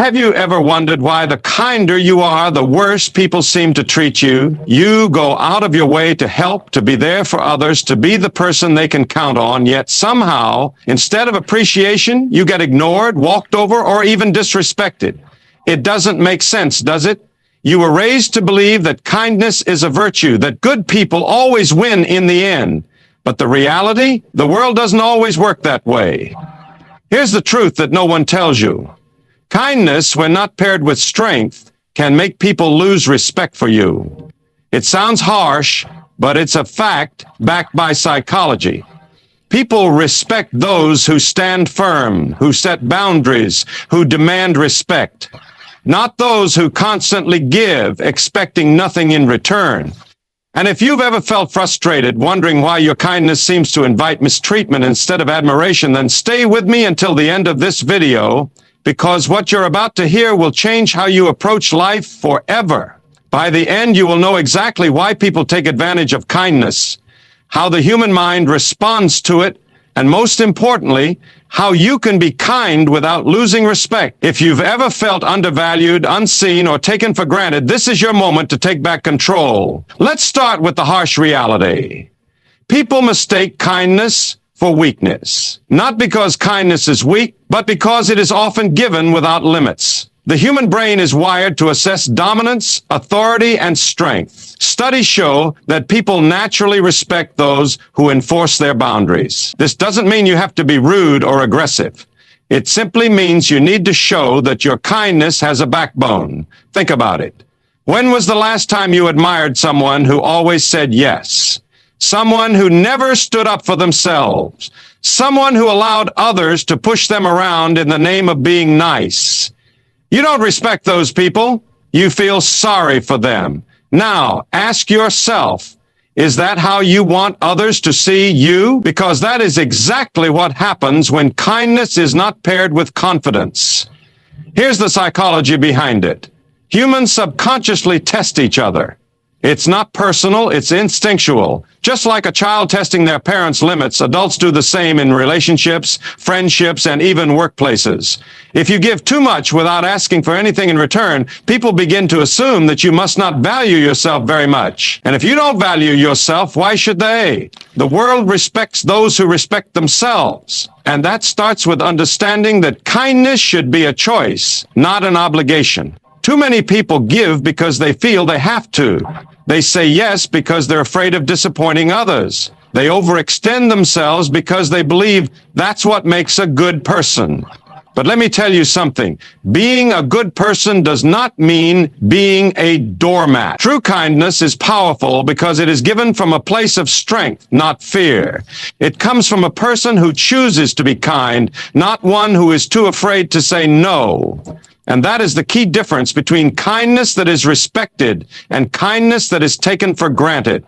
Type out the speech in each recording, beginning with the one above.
Have you ever wondered why the kinder you are, the worse people seem to treat you? You go out of your way to help, to be there for others, to be the person they can count on, yet somehow, instead of appreciation, you get ignored, walked over, or even disrespected. It doesn't make sense, does it? You were raised to believe that kindness is a virtue, that good people always win in the end. But the reality, the world doesn't always work that way. Here's the truth that no one tells you. Kindness, when not paired with strength, can make people lose respect for you. It sounds harsh, but it's a fact backed by psychology. People respect those who stand firm, who set boundaries, who demand respect, not those who constantly give, expecting nothing in return. And if you've ever felt frustrated, wondering why your kindness seems to invite mistreatment instead of admiration, then stay with me until the end of this video, because what you're about to hear will change how you approach life forever. By the end, you will know exactly why people take advantage of kindness, how the human mind responds to it, and most importantly, how you can be kind without losing respect. If you've ever felt undervalued, unseen, or taken for granted, this is your moment to take back control. Let's start with the harsh reality. People mistake kindness for weakness, not because kindness is weak, but because it is often given without limits. The human brain is wired to assess dominance, authority, and strength. Studies show that people naturally respect those who enforce their boundaries. This doesn't mean you have to be rude or aggressive. It simply means you need to show that your kindness has a backbone. Think about it. When was the last time you admired someone who always said yes? Someone who never stood up for themselves. Someone who allowed others to push them around in the name of being nice. You don't respect those people. You feel sorry for them. Now, ask yourself, is that how you want others to see you? Because that is exactly what happens when kindness is not paired with confidence. Here's the psychology behind it. Humans subconsciously test each other. It's not personal, it's instinctual. Just like a child testing their parents' limits, adults do the same in relationships, friendships, and even workplaces. If you give too much without asking for anything in return, people begin to assume that you must not value yourself very much. And if you don't value yourself, why should they? The world respects those who respect themselves. And that starts with understanding that kindness should be a choice, not an obligation. Too many people give because they feel they have to. They say yes because they're afraid of disappointing others. They overextend themselves because they believe that's what makes a good person. But let me tell you something. Being a good person does not mean being a doormat. True kindness is powerful because it is given from a place of strength, not fear. It comes from a person who chooses to be kind, not one who is too afraid to say no. And that is the key difference between kindness that is respected and kindness that is taken for granted.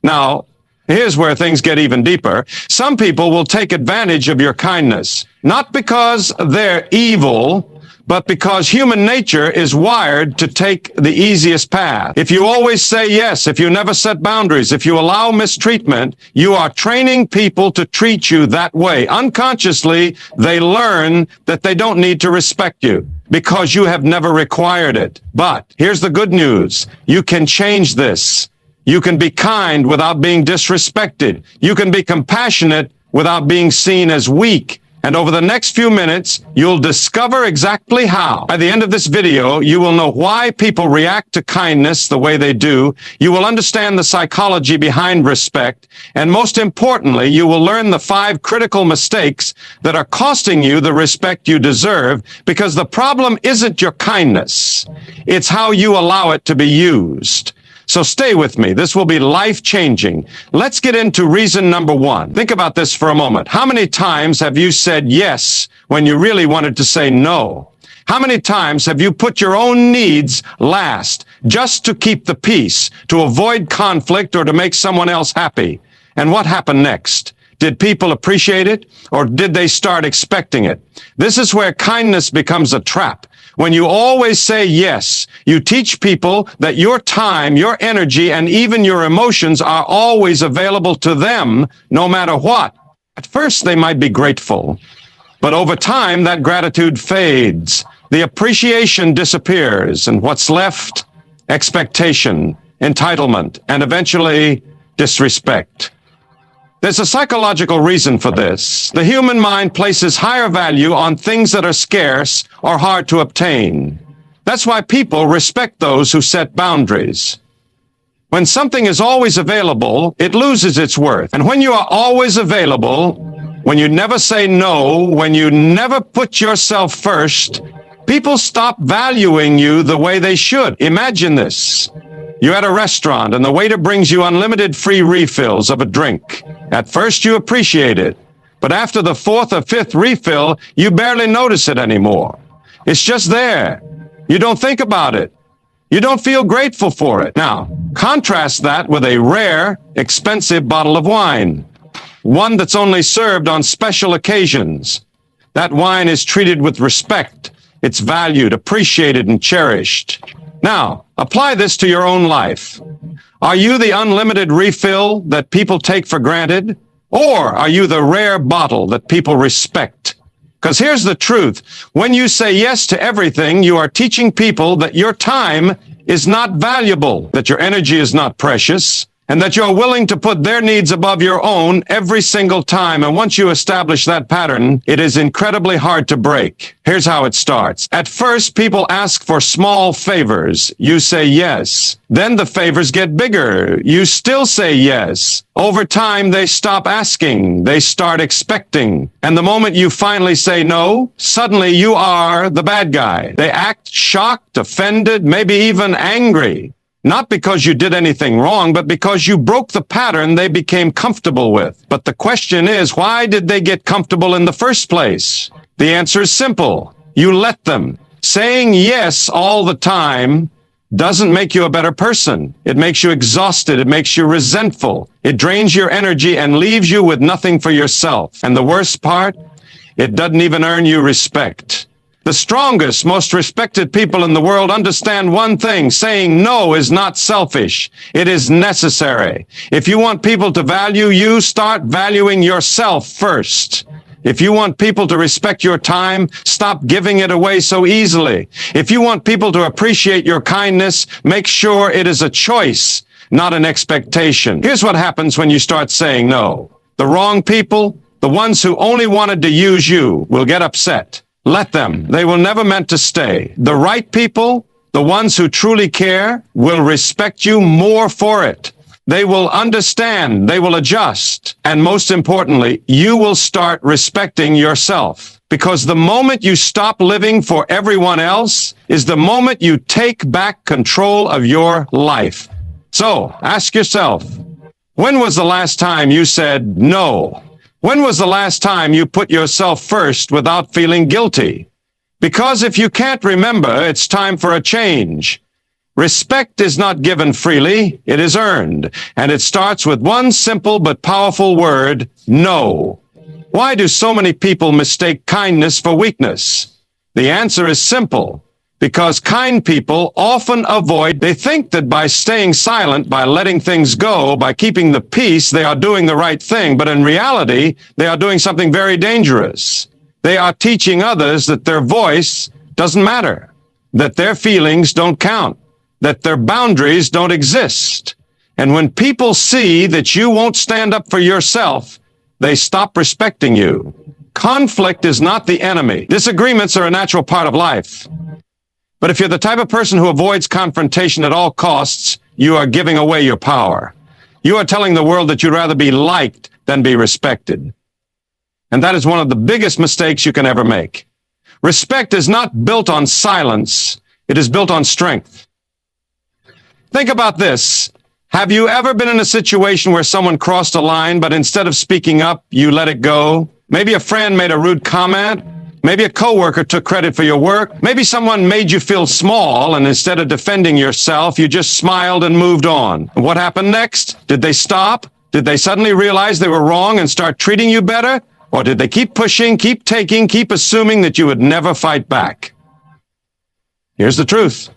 Now, here's where things get even deeper. Some people will take advantage of your kindness, not because they're evil, but because human nature is wired to take the easiest path. If you always say yes, if you never set boundaries, if you allow mistreatment, you are training people to treat you that way. Unconsciously, they learn that they don't need to respect you because you have never required it. But here's the good news. You can change this. You can be kind without being disrespected. You can be compassionate without being seen as weak. And over the next few minutes, you'll discover exactly how. By the end of this video, you will know why people react to kindness the way they do. You will understand the psychology behind respect. And most importantly, you will learn the 5 critical mistakes that are costing you the respect you deserve, because the problem isn't your kindness. It's how you allow it to be used. So stay with me. This will be life-changing. Let's get into reason number 1. Think about this for a moment. How many times have you said yes when you really wanted to say no? How many times have you put your own needs last just to keep the peace, to avoid conflict, or to make someone else happy? And what happened next? Did people appreciate it, or did they start expecting it? This is where kindness becomes a trap. When you always say yes, you teach people that your time, your energy, and even your emotions are always available to them, no matter what. At first, they might be grateful, but over time, that gratitude fades. The appreciation disappears, and what's left? Expectation, entitlement, and eventually disrespect. There's a psychological reason for this. The human mind places higher value on things that are scarce or hard to obtain. That's why people respect those who set boundaries. When something is always available, it loses its worth. And when you are always available, when you never say no, when you never put yourself first, people stop valuing you the way they should. Imagine this. You're at a restaurant and the waiter brings you unlimited free refills of a drink. At first you appreciate it, but after the fourth or fifth refill, you barely notice it anymore. It's just there. You don't think about it. You don't feel grateful for it. Now, contrast that with a rare, expensive bottle of wine, one that's only served on special occasions. That wine is treated with respect. It's valued, appreciated, and cherished. Now, apply this to your own life. Are you the unlimited refill that people take for granted? Or are you the rare bottle that people respect? Because here's the truth. When you say yes to everything, you are teaching people that your time is not valuable, that your energy is not precious, and that you're willing to put their needs above your own every single time. And once you establish that pattern, it is incredibly hard to break. Here's how it starts. At first, people ask for small favors. You say yes. Then the favors get bigger. You still say yes. Over time, they stop asking. They start expecting. And the moment you finally say no, suddenly you are the bad guy. They act shocked, offended, maybe even angry. Not because you did anything wrong, but because you broke the pattern they became comfortable with. But the question is, why did they get comfortable in the first place? The answer is simple. You let them. Saying yes all the time doesn't make you a better person. It makes you exhausted. It makes you resentful. It drains your energy and leaves you with nothing for yourself. And the worst part, it doesn't even earn you respect. The strongest, most respected people in the world understand one thing. Saying no is not selfish. It is necessary. If you want people to value you, start valuing yourself first. If you want people to respect your time, stop giving it away so easily. If you want people to appreciate your kindness, make sure it is a choice, not an expectation. Here's what happens when you start saying no. The wrong people, the ones who only wanted to use you, will get upset. Let them. They were never meant to stay. The right people, the ones who truly care, will respect you more for it. They will understand. They will adjust. And most importantly, you will start respecting yourself. Because the moment you stop living for everyone else is the moment you take back control of your life. So, ask yourself, when was the last time you said no? When was the last time you put yourself first without feeling guilty? Because if you can't remember, it's time for a change. Respect is not given freely, it is earned, and it starts with one simple but powerful word, no. Why do so many people mistake kindness for weakness? The answer is simple. Because kind people often avoid, they think that by staying silent, by letting things go, by keeping the peace, they are doing the right thing. But in reality, they are doing something very dangerous. They are teaching others that their voice doesn't matter, that their feelings don't count, that their boundaries don't exist. And when people see that you won't stand up for yourself, they stop respecting you. Conflict is not the enemy. Disagreements are a natural part of life. But if you're the type of person who avoids confrontation at all costs, you are giving away your power. You are telling the world that you'd rather be liked than be respected. And that is one of the biggest mistakes you can ever make. Respect is not built on silence. It is built on strength. Think about this. Have you ever been in a situation where someone crossed a line, but instead of speaking up, you let it go? Maybe a friend made a rude comment. Maybe a coworker took credit for your work. Maybe someone made you feel small, and instead of defending yourself, you just smiled and moved on. And what happened next? Did they stop? Did they suddenly realize they were wrong and start treating you better? Or did they keep pushing, keep taking, keep assuming that you would never fight back? Here's the truth.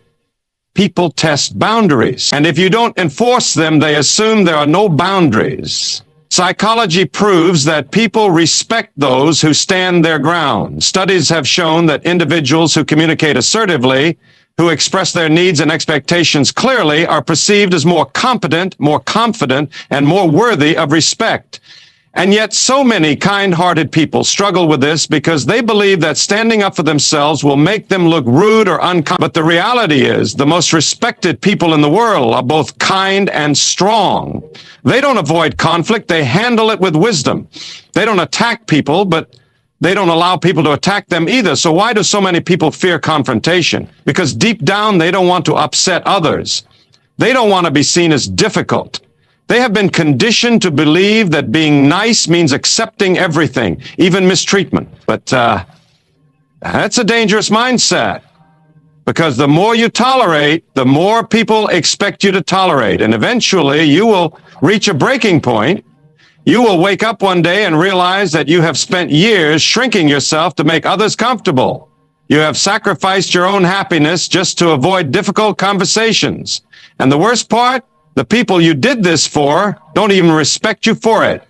People test boundaries. And if you don't enforce them, they assume there are no boundaries. Psychology proves that people respect those who stand their ground. Studies have shown that individuals who communicate assertively, who express their needs and expectations clearly, are perceived as more competent, more confident, and more worthy of respect. And yet so many kind-hearted people struggle with this because they believe that standing up for themselves will make them look rude or unkind. But the reality is the most respected people in the world are both kind and strong. They don't avoid conflict. They handle it with wisdom. They don't attack people, but they don't allow people to attack them either. So why do so many people fear confrontation? Because deep down, they don't want to upset others. They don't want to be seen as difficult. They have been conditioned to believe that being nice means accepting everything, even mistreatment. But that's a dangerous mindset, because the more you tolerate, the more people expect you to tolerate. And eventually you will reach a breaking point. You will wake up one day and realize that you have spent years shrinking yourself to make others comfortable. You have sacrificed your own happiness just to avoid difficult conversations. And the worst part, the people you did this for don't even respect you for it.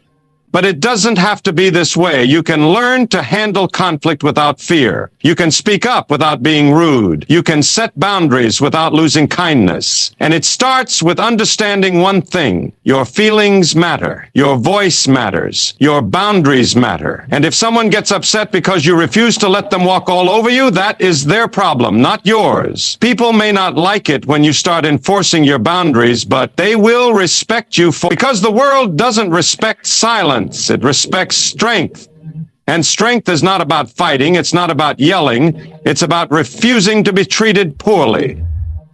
But it doesn't have to be this way. You can learn to handle conflict without fear. You can speak up without being rude. You can set boundaries without losing kindness. And it starts with understanding one thing. Your feelings matter. Your voice matters. Your boundaries matter. And if someone gets upset because you refuse to let them walk all over you, that is their problem, not yours. People may not like it when you start enforcing your boundaries, but they will respect you because the world doesn't respect silence. It respects strength. And strength is not about fighting. It's not about yelling. It's about refusing to be treated poorly.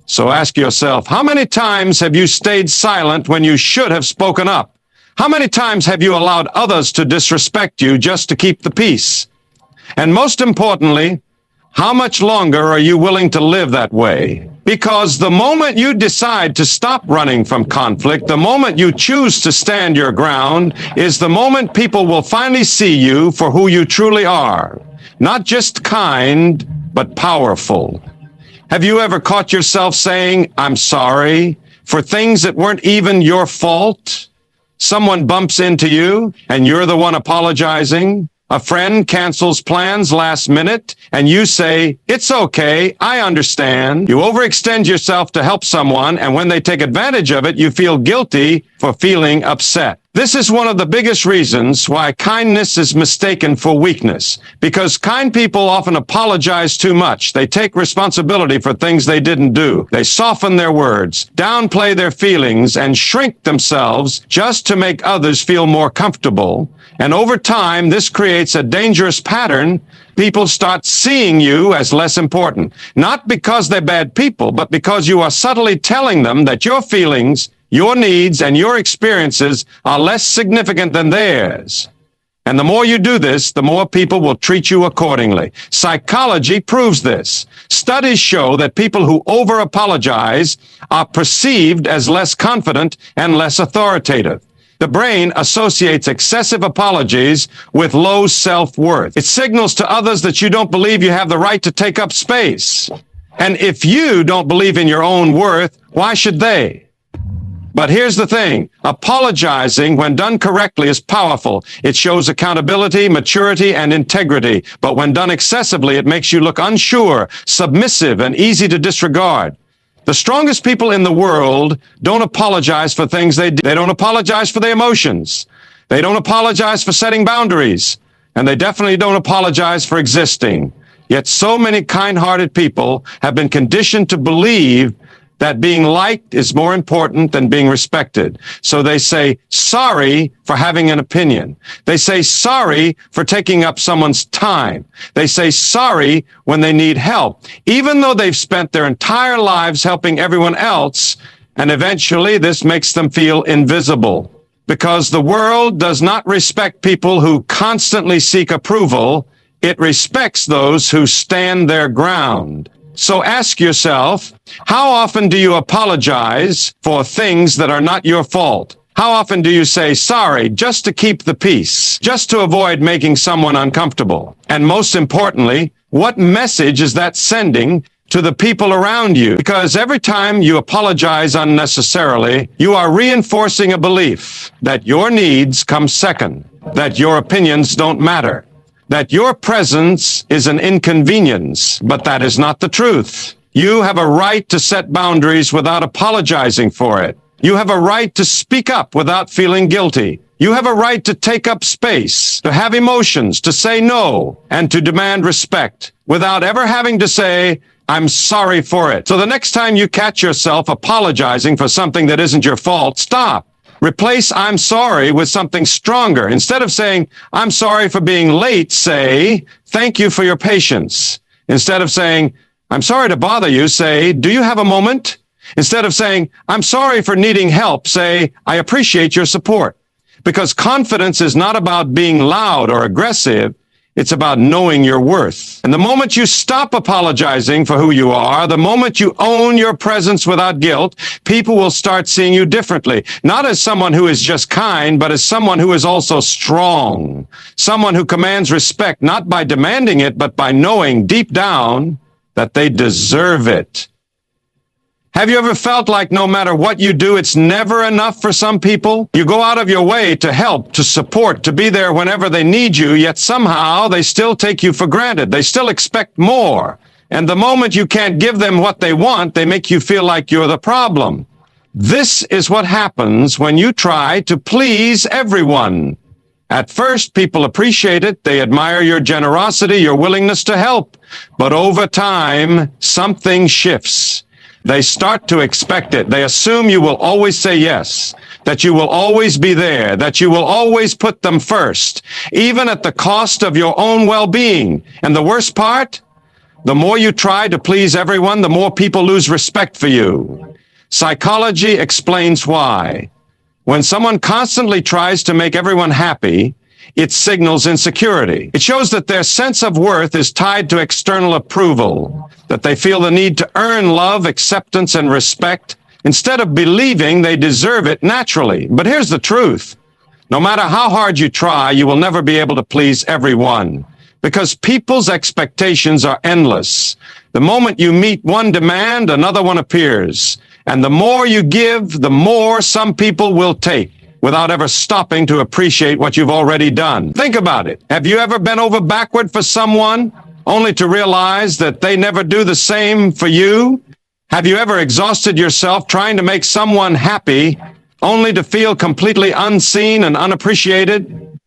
So ask yourself, how many times have you stayed silent when you should have spoken up? How many times have you allowed others to disrespect you just to keep the peace? And most importantly, how much longer are you willing to live that way? Because the moment you decide to stop running from conflict, the moment you choose to stand your ground, is the moment people will finally see you for who you truly are. Not just kind, but powerful. Have you ever caught yourself saying, "I'm sorry," for things that weren't even your fault? Someone bumps into you, and you're the one apologizing. A friend cancels plans last minute, and you say, "It's okay, I understand." You overextend yourself to help someone, and when they take advantage of it, you feel guilty for feeling upset. This is one of the biggest reasons why kindness is mistaken for weakness, because kind people often apologize too much. They take responsibility for things they didn't do. They soften their words, downplay their feelings, and shrink themselves just to make others feel more comfortable. And over time, this creates a dangerous pattern. People start seeing you as less important, not because they're bad people, but because you are subtly telling them that your feelings, your needs, and your experiences are less significant than theirs. And the more you do this, the more people will treat you accordingly. Psychology proves this. Studies show that people who over-apologize are perceived as less confident and less authoritative. The brain associates excessive apologies with low self-worth. It signals to others that you don't believe you have the right to take up space. And if you don't believe in your own worth, why should they? But here's the thing. Apologizing, when done correctly, is powerful. It shows accountability, maturity, and integrity. But when done excessively, it makes you look unsure, submissive, and easy to disregard. The strongest people in the world don't apologize for things they do. They don't apologize for their emotions. They don't apologize for setting boundaries. And they definitely don't apologize for existing. Yet so many kind-hearted people have been conditioned to believe that being liked is more important than being respected. So they say sorry for having an opinion. They say sorry for taking up someone's time. They say sorry when they need help, even though they've spent their entire lives helping everyone else, and eventually this makes them feel invisible. Because the world does not respect people who constantly seek approval. It respects those who stand their ground. So ask yourself, how often do you apologize for things that are not your fault? How often do you say sorry just to keep the peace, just to avoid making someone uncomfortable? And most importantly, what message is that sending to the people around you, because every time you apologize unnecessarily, you are reinforcing a belief that your needs come second, that your opinions don't matter, that your presence is an inconvenience, but that is not the truth. You have a right to set boundaries without apologizing for it. You have a right to speak up without feeling guilty. You have a right to take up space, to have emotions, to say no, and to demand respect without ever having to say, I'm sorry for it. So the next time you catch yourself apologizing for something that isn't your fault, stop. Replace I'm sorry with something stronger. Instead of saying, I'm sorry for being late, say, thank you for your patience. Instead of saying, I'm sorry to bother you, say, do you have a moment? Instead of saying, I'm sorry for needing help, say, I appreciate your support. Because confidence is not about being loud or aggressive. It's about knowing your worth. And the moment you stop apologizing for who you are, the moment you own your presence without guilt, people will start seeing you differently. Not as someone who is just kind, but as someone who is also strong. Someone who commands respect, not by demanding it, but by knowing deep down that they deserve it. Have you ever felt like no matter what you do, it's never enough for some people? You go out of your way to help, to support, to be there whenever they need you, yet somehow they still take you for granted. They still expect more. And the moment you can't give them what they want, they make you feel like you're the problem. This is what happens when you try to please everyone. At first, people appreciate it. They admire your generosity, your willingness to help. But over time, something shifts. They start to expect it. They assume you will always say yes, that you will always be there, that you will always put them first, even at the cost of your own well-being. And the worst part, the more you try to please everyone, the more people lose respect for you. Psychology explains why. When someone constantly tries to make everyone happy, it signals insecurity. It shows that their sense of worth is tied to external approval, that they feel the need to earn love, acceptance, and respect instead of believing they deserve it naturally. But here's the truth. No matter how hard you try, you will never be able to please everyone because people's expectations are endless. The moment you meet one demand, another one appears. And the more you give, the more some people will take, without ever stopping to appreciate what you've already done. Think about it. Have you ever bent over backward for someone only to realize that they never do the same for you? Have you ever exhausted yourself trying to make someone happy only to feel completely unseen and unappreciated?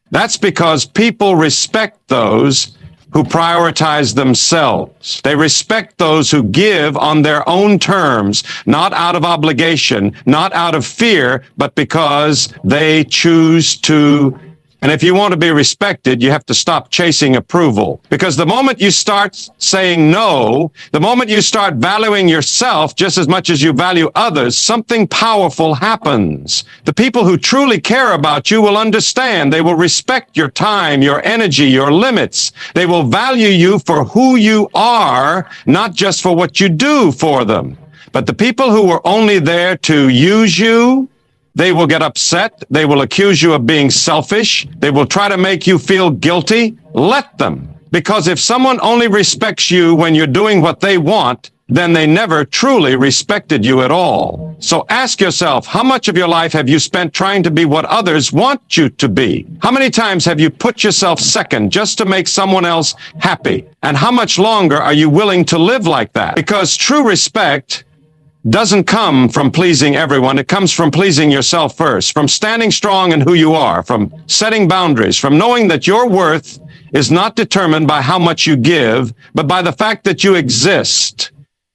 That's because people respect those who prioritize themselves. They respect those who give on their own terms, not out of obligation, not out of fear, but because they choose to. And if you want to be respected, you have to stop chasing approval. Because the moment you start saying no, the moment you start valuing yourself just as much as you value others, something powerful happens. The people who truly care about you will understand. They will respect your time, your energy, your limits. They will value you for who you are, not just for what you do for them. But the people who are only there to use you, they will get upset. They will accuse you of being selfish. They will try to make you feel guilty. Let them. Because if someone only respects you when you're doing what they want, then they never truly respected you at all. So ask yourself, how much of your life have you spent trying to be what others want you to be? How many times have you put yourself second just to make someone else happy? And how much longer are you willing to live like that? Because true respect doesn't come from pleasing everyone. It comes from pleasing yourself first, from standing strong in who you are, from setting boundaries, from knowing that your worth is not determined by how much you give, but by the fact that you exist.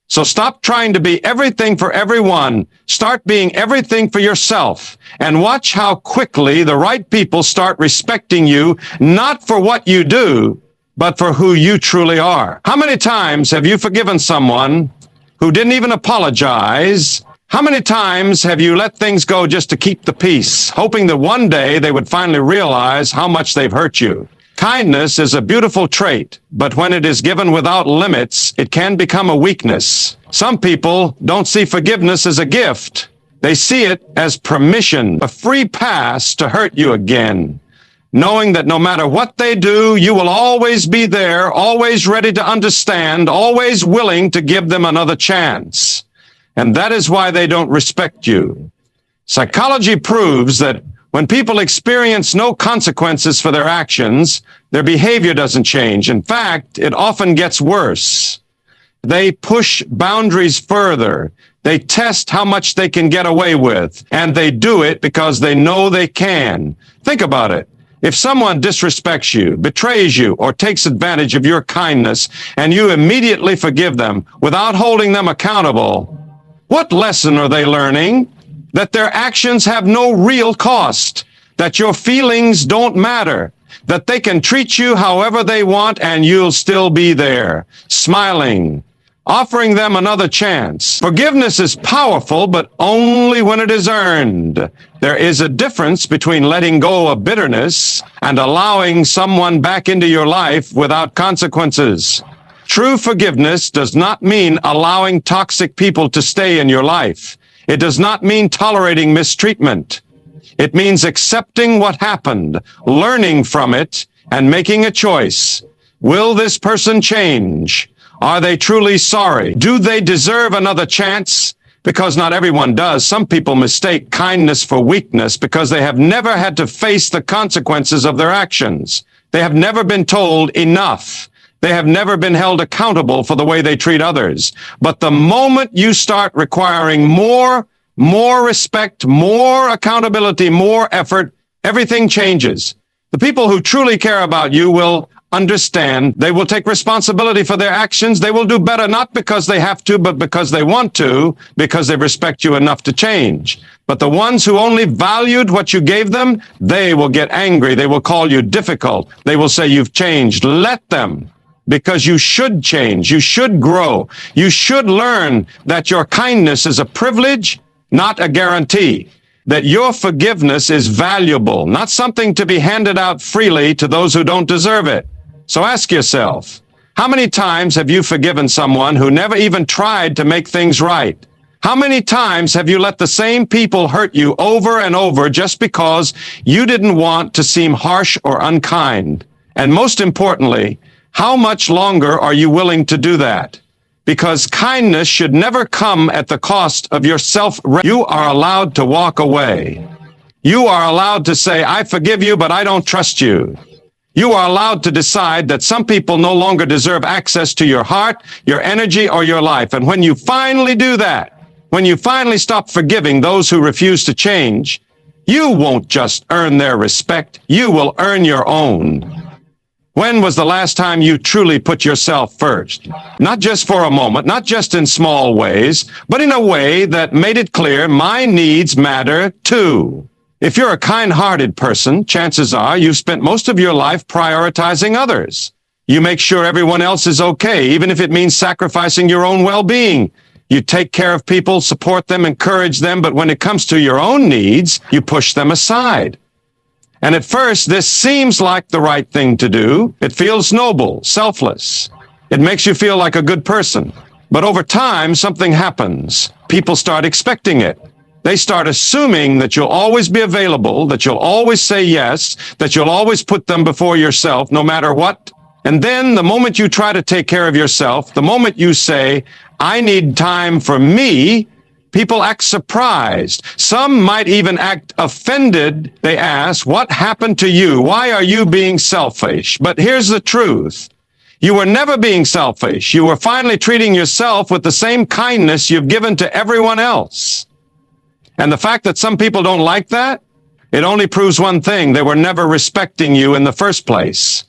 So stop trying to be everything for everyone. Start being everything for yourself, and watch how quickly the right people start respecting you, not for what you do, but for who you truly are. How many times have you forgiven someone who didn't even apologize? How many times have you let things go just to keep the peace, hoping that one day they would finally realize how much they've hurt you? Kindness is a beautiful trait, but when it is given without limits, it can become a weakness. Some people don't see forgiveness as a gift. They see it as permission, a free pass to hurt you again. knowing that no matter what they do, you will always be there, always ready to understand, always willing to give them another chance. And that is why they don't respect you. Psychology proves that when people experience no consequences for their actions, their behavior doesn't change. In fact, it often gets worse. They push boundaries further. They test how much they can get away with, and they do it because they know they can. Think about it. If someone disrespects you, betrays you, or takes advantage of your kindness, and you immediately forgive them without holding them accountable, what lesson are they learning? That their actions have no real cost, that your feelings don't matter, that they can treat you however they want and you'll still be there, smiling, offering them another chance. Forgiveness is powerful, but only when it is earned. There is a difference between letting go of bitterness and allowing someone back into your life without consequences. True forgiveness does not mean allowing toxic people to stay in your life. It does not mean tolerating mistreatment. It means accepting what happened, learning from it, and making a choice. Will this person change? Are they truly sorry? Do they deserve another chance? Because not everyone does. Some people mistake kindness for weakness because they have never had to face the consequences of their actions. They have never been told enough. They have never been held accountable for the way they treat others. But the moment you start requiring more respect, more accountability, more effort, everything changes. The people who truly care about you will understand. They will take responsibility for their actions. They will do better, not because they have to, but because they want to, because they respect you enough to change. But the ones who only valued what you gave them, they will get angry. They will call you difficult. They will say you've changed. Let them. Because you should change. You should grow. You should learn that your kindness is a privilege, not a guarantee. That your forgiveness is valuable, not something to be handed out freely to those who don't deserve it. So ask yourself, how many times have you forgiven someone who never even tried to make things right? How many times have you let the same people hurt you over and over just because you didn't want to seem harsh or unkind? And most importantly, how much longer are you willing to do that? Because kindness should never come at the cost of your self. You are allowed to walk away. You are allowed to say, I forgive you, but I don't trust you. You are allowed to decide that some people no longer deserve access to your heart, your energy, or your life. And when you finally do that, when you finally stop forgiving those who refuse to change, you won't just earn their respect, you will earn your own. When was the last time you truly put yourself first? Not just for a moment, not just in small ways, but in a way that made it clear my needs matter too. If you're a kind-hearted person, chances are you've spent most of your life prioritizing others. You make sure everyone else is okay, even if it means sacrificing your own well-being. You take care of people, support them, encourage them, but when it comes to your own needs, you push them aside. And at first, this seems like the right thing to do. It feels noble, selfless. It makes you feel like a good person. But over time, something happens. People start expecting it. They start assuming that you'll always be available, that you'll always say yes, that you'll always put them before yourself, no matter what. And then the moment you try to take care of yourself, the moment you say, I need time for me, people act surprised. Some might even act offended. They ask, what happened to you? Why are you being selfish? But here's the truth. You were never being selfish. You were finally treating yourself with the same kindness you've given to everyone else. And the fact that some people don't like that, it only proves one thing. They were never respecting you in the first place.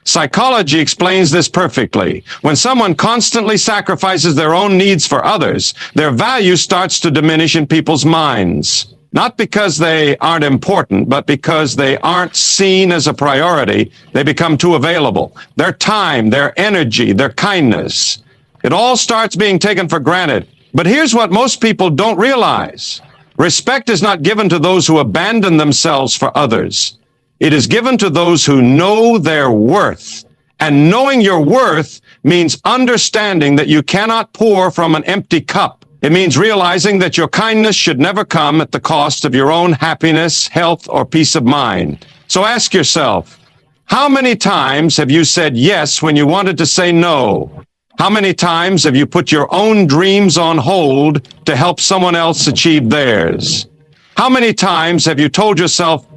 Psychology explains this perfectly. When someone constantly sacrifices their own needs for others, their value starts to diminish in people's minds. Not because they aren't important, but because they aren't seen as a priority. They become too available. Their time, their energy, their kindness, it all starts being taken for granted. But here's what most people don't realize. Respect is not given to those who abandon themselves for others. It is given to those who know their worth. And knowing your worth means understanding that you cannot pour from an empty cup. It means realizing that your kindness should never come at the cost of your own happiness, health, or peace of mind. So ask yourself, how many times have you said yes when you wanted to say no? How many times have you put your own dreams on hold to help someone else achieve theirs? How many times have you told yourself,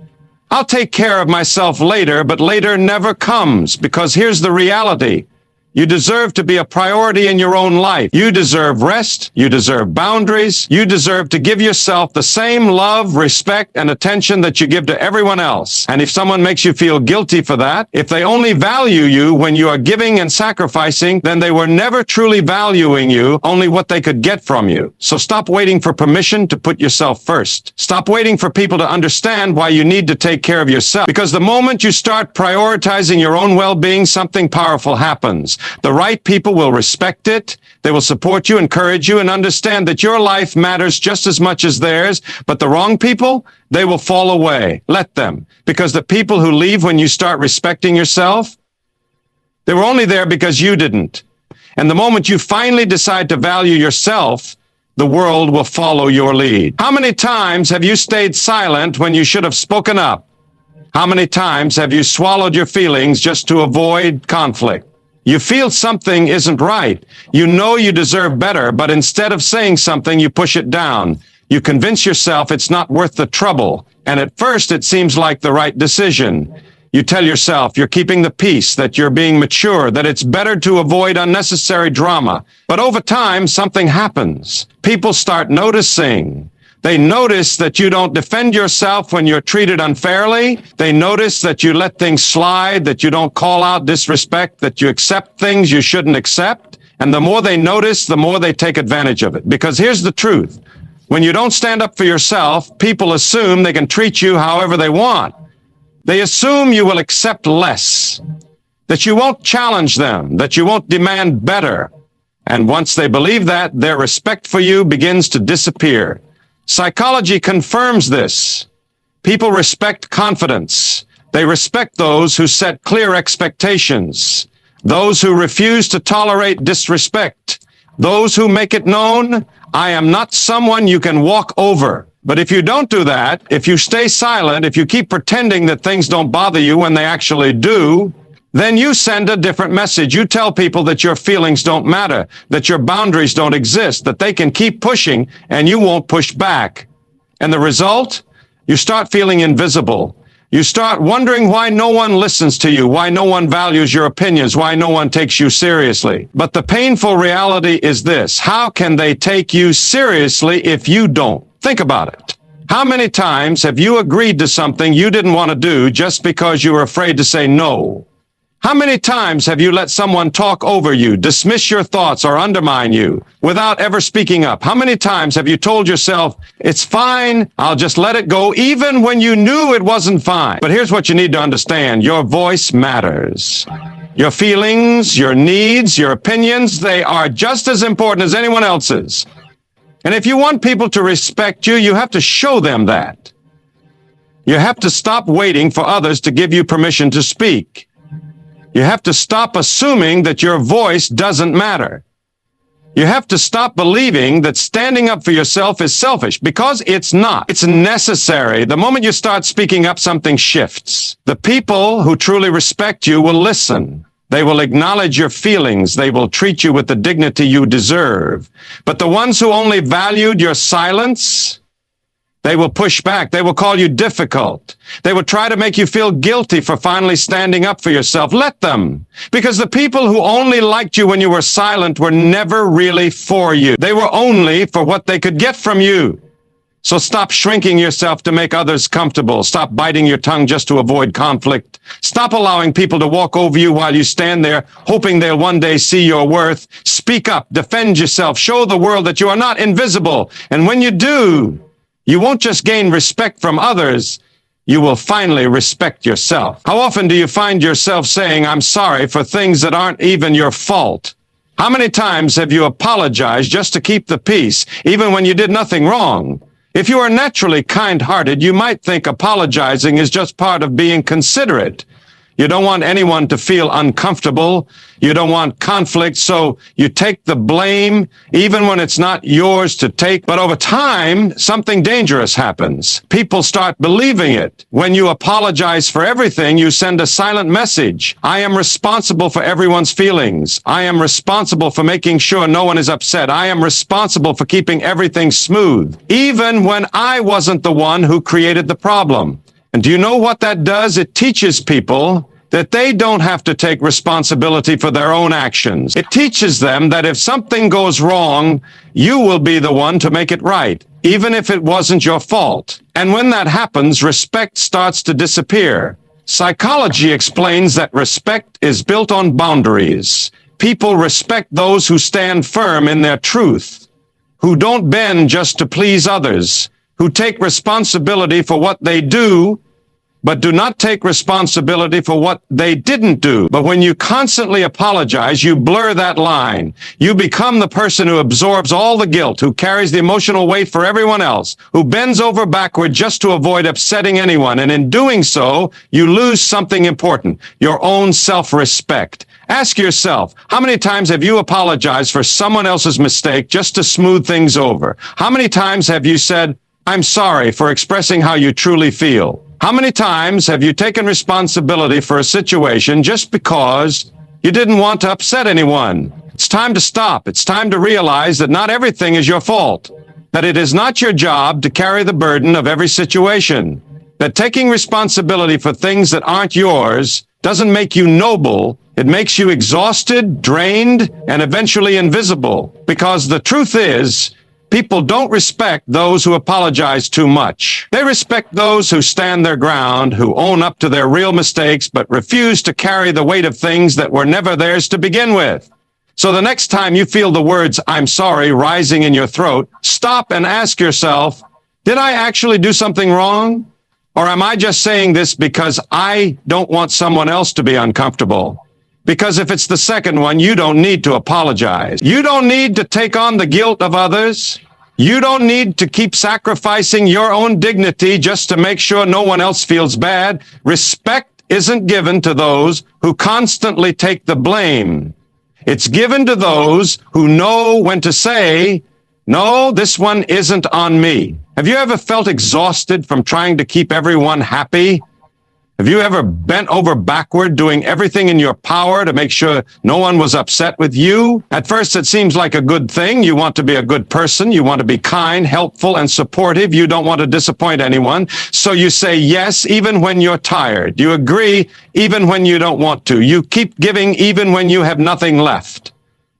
I'll take care of myself later, but later never comes? Because here's the reality. You deserve to be a priority in your own life. You deserve rest. You deserve boundaries. You deserve to give yourself the same love, respect, and attention that you give to everyone else. And if someone makes you feel guilty for that, if they only value you when you are giving and sacrificing, then they were never truly valuing you, only what they could get from you. So stop waiting for permission to put yourself first. Stop waiting for people to understand why you need to take care of yourself. Because the moment you start prioritizing your own well-being, something powerful happens. The right people will respect it. They will support you, encourage you, and understand that your life matters just as much as theirs. But the wrong people, they will fall away. Let them. Because the people who leave when you start respecting yourself, they were only there because you didn't. And the moment you finally decide to value yourself, the world will follow your lead. How many times have you stayed silent when you should have spoken up? How many times have you swallowed your feelings just to avoid conflict? You feel something isn't right. You know you deserve better, but instead of saying something, you push it down. You convince yourself it's not worth the trouble, and at first it seems like the right decision. You tell yourself you're keeping the peace, that you're being mature, that it's better to avoid unnecessary drama. But over time, something happens. People start noticing. They notice that you don't defend yourself when you're treated unfairly. They notice that you let things slide, that you don't call out disrespect, that you accept things you shouldn't accept. And the more they notice, the more they take advantage of it. Because here's the truth. When you don't stand up for yourself, people assume they can treat you however they want. They assume you will accept less, that you won't challenge them, that you won't demand better. And once they believe that, their respect for you begins to disappear. Psychology confirms this. People respect confidence. They respect those who set clear expectations, those who refuse to tolerate disrespect, those who make it known, I am not someone you can walk over. But if you don't do that, if you stay silent, if you keep pretending that things don't bother you when they actually do, then you send a different message. You tell people that your feelings don't matter, that your boundaries don't exist, that they can keep pushing and you won't push back. And the result? You start feeling invisible. You start wondering why no one listens to you, why no one values your opinions, why no one takes you seriously. But the painful reality is this: how can they take you seriously if you don't? Think about it. How many times have you agreed to something you didn't want to do just because you were afraid to say no? How many times have you let someone talk over you, dismiss your thoughts, or undermine you without ever speaking up? How many times have you told yourself, it's fine, I'll just let it go, even when you knew it wasn't fine? But here's what you need to understand. Your voice matters. Your feelings, your needs, your opinions, they are just as important as anyone else's. And if you want people to respect you, you have to show them that. You have to stop waiting for others to give you permission to speak. You have to stop assuming that your voice doesn't matter. You have to stop believing that standing up for yourself is selfish, because it's not. It's necessary. The moment you start speaking up, something shifts. The people who truly respect you will listen. They will acknowledge your feelings. They will treat you with the dignity you deserve. But the ones who only valued your silence, they will push back. They will call you difficult. They will try to make you feel guilty for finally standing up for yourself. Let them. Because the people who only liked you when you were silent were never really for you. They were only for what they could get from you. So stop shrinking yourself to make others comfortable. Stop biting your tongue just to avoid conflict. Stop allowing people to walk over you while you stand there, hoping they'll one day see your worth. Speak up. Defend yourself. Show the world that you are not invisible. And when you do, you won't just gain respect from others, you will finally respect yourself. How often do you find yourself saying, I'm sorry for things that aren't even your fault? How many times have you apologized just to keep the peace, even when you did nothing wrong? If you are naturally kind-hearted, you might think apologizing is just part of being considerate. You don't want anyone to feel uncomfortable. You don't want conflict, so you take the blame even when it's not yours to take. But over time, something dangerous happens. People start believing it. When you apologize for everything, you send a silent message. I am responsible for everyone's feelings. I am responsible for making sure no one is upset. I am responsible for keeping everything smooth, even when I wasn't the one who created the problem. And do you know what that does? It teaches people that they don't have to take responsibility for their own actions. It teaches them that if something goes wrong, you will be the one to make it right, even if it wasn't your fault. And when that happens, respect starts to disappear. Psychology explains that respect is built on boundaries. People respect those who stand firm in their truth, who don't bend just to please others, who take responsibility for what they do, but do not take responsibility for what they didn't do. But when you constantly apologize, you blur that line. You become the person who absorbs all the guilt, who carries the emotional weight for everyone else, who bends over backward just to avoid upsetting anyone. And in doing so, you lose something important, your own self-respect. Ask yourself, how many times have you apologized for someone else's mistake just to smooth things over? How many times have you said, I'm sorry, for expressing how you truly feel? How many times have you taken responsibility for a situation just because you didn't want to upset anyone? It's time to stop. It's time to realize that not everything is your fault, that it is not your job to carry the burden of every situation, that taking responsibility for things that aren't yours doesn't make you noble. It makes you exhausted, drained, and eventually invisible. Because the truth is, people don't respect those who apologize too much. They respect those who stand their ground, who own up to their real mistakes, but refuse to carry the weight of things that were never theirs to begin with. So the next time you feel the words, I'm sorry, rising in your throat, stop and ask yourself, did I actually do something wrong? Or am I just saying this because I don't want someone else to be uncomfortable? Because if it's the second one, you don't need to apologize. You don't need to take on the guilt of others. You don't need to keep sacrificing your own dignity just to make sure no one else feels bad. Respect isn't given to those who constantly take the blame. It's given to those who know when to say, no, this one isn't on me. Have you ever felt exhausted from trying to keep everyone happy? Have you ever bent over backward doing everything in your power to make sure no one was upset with you? At first, it seems like a good thing. You want to be a good person. You want to be kind, helpful, and supportive. You don't want to disappoint anyone. So you say yes even when you're tired. You agree even when you don't want to. You keep giving even when you have nothing left.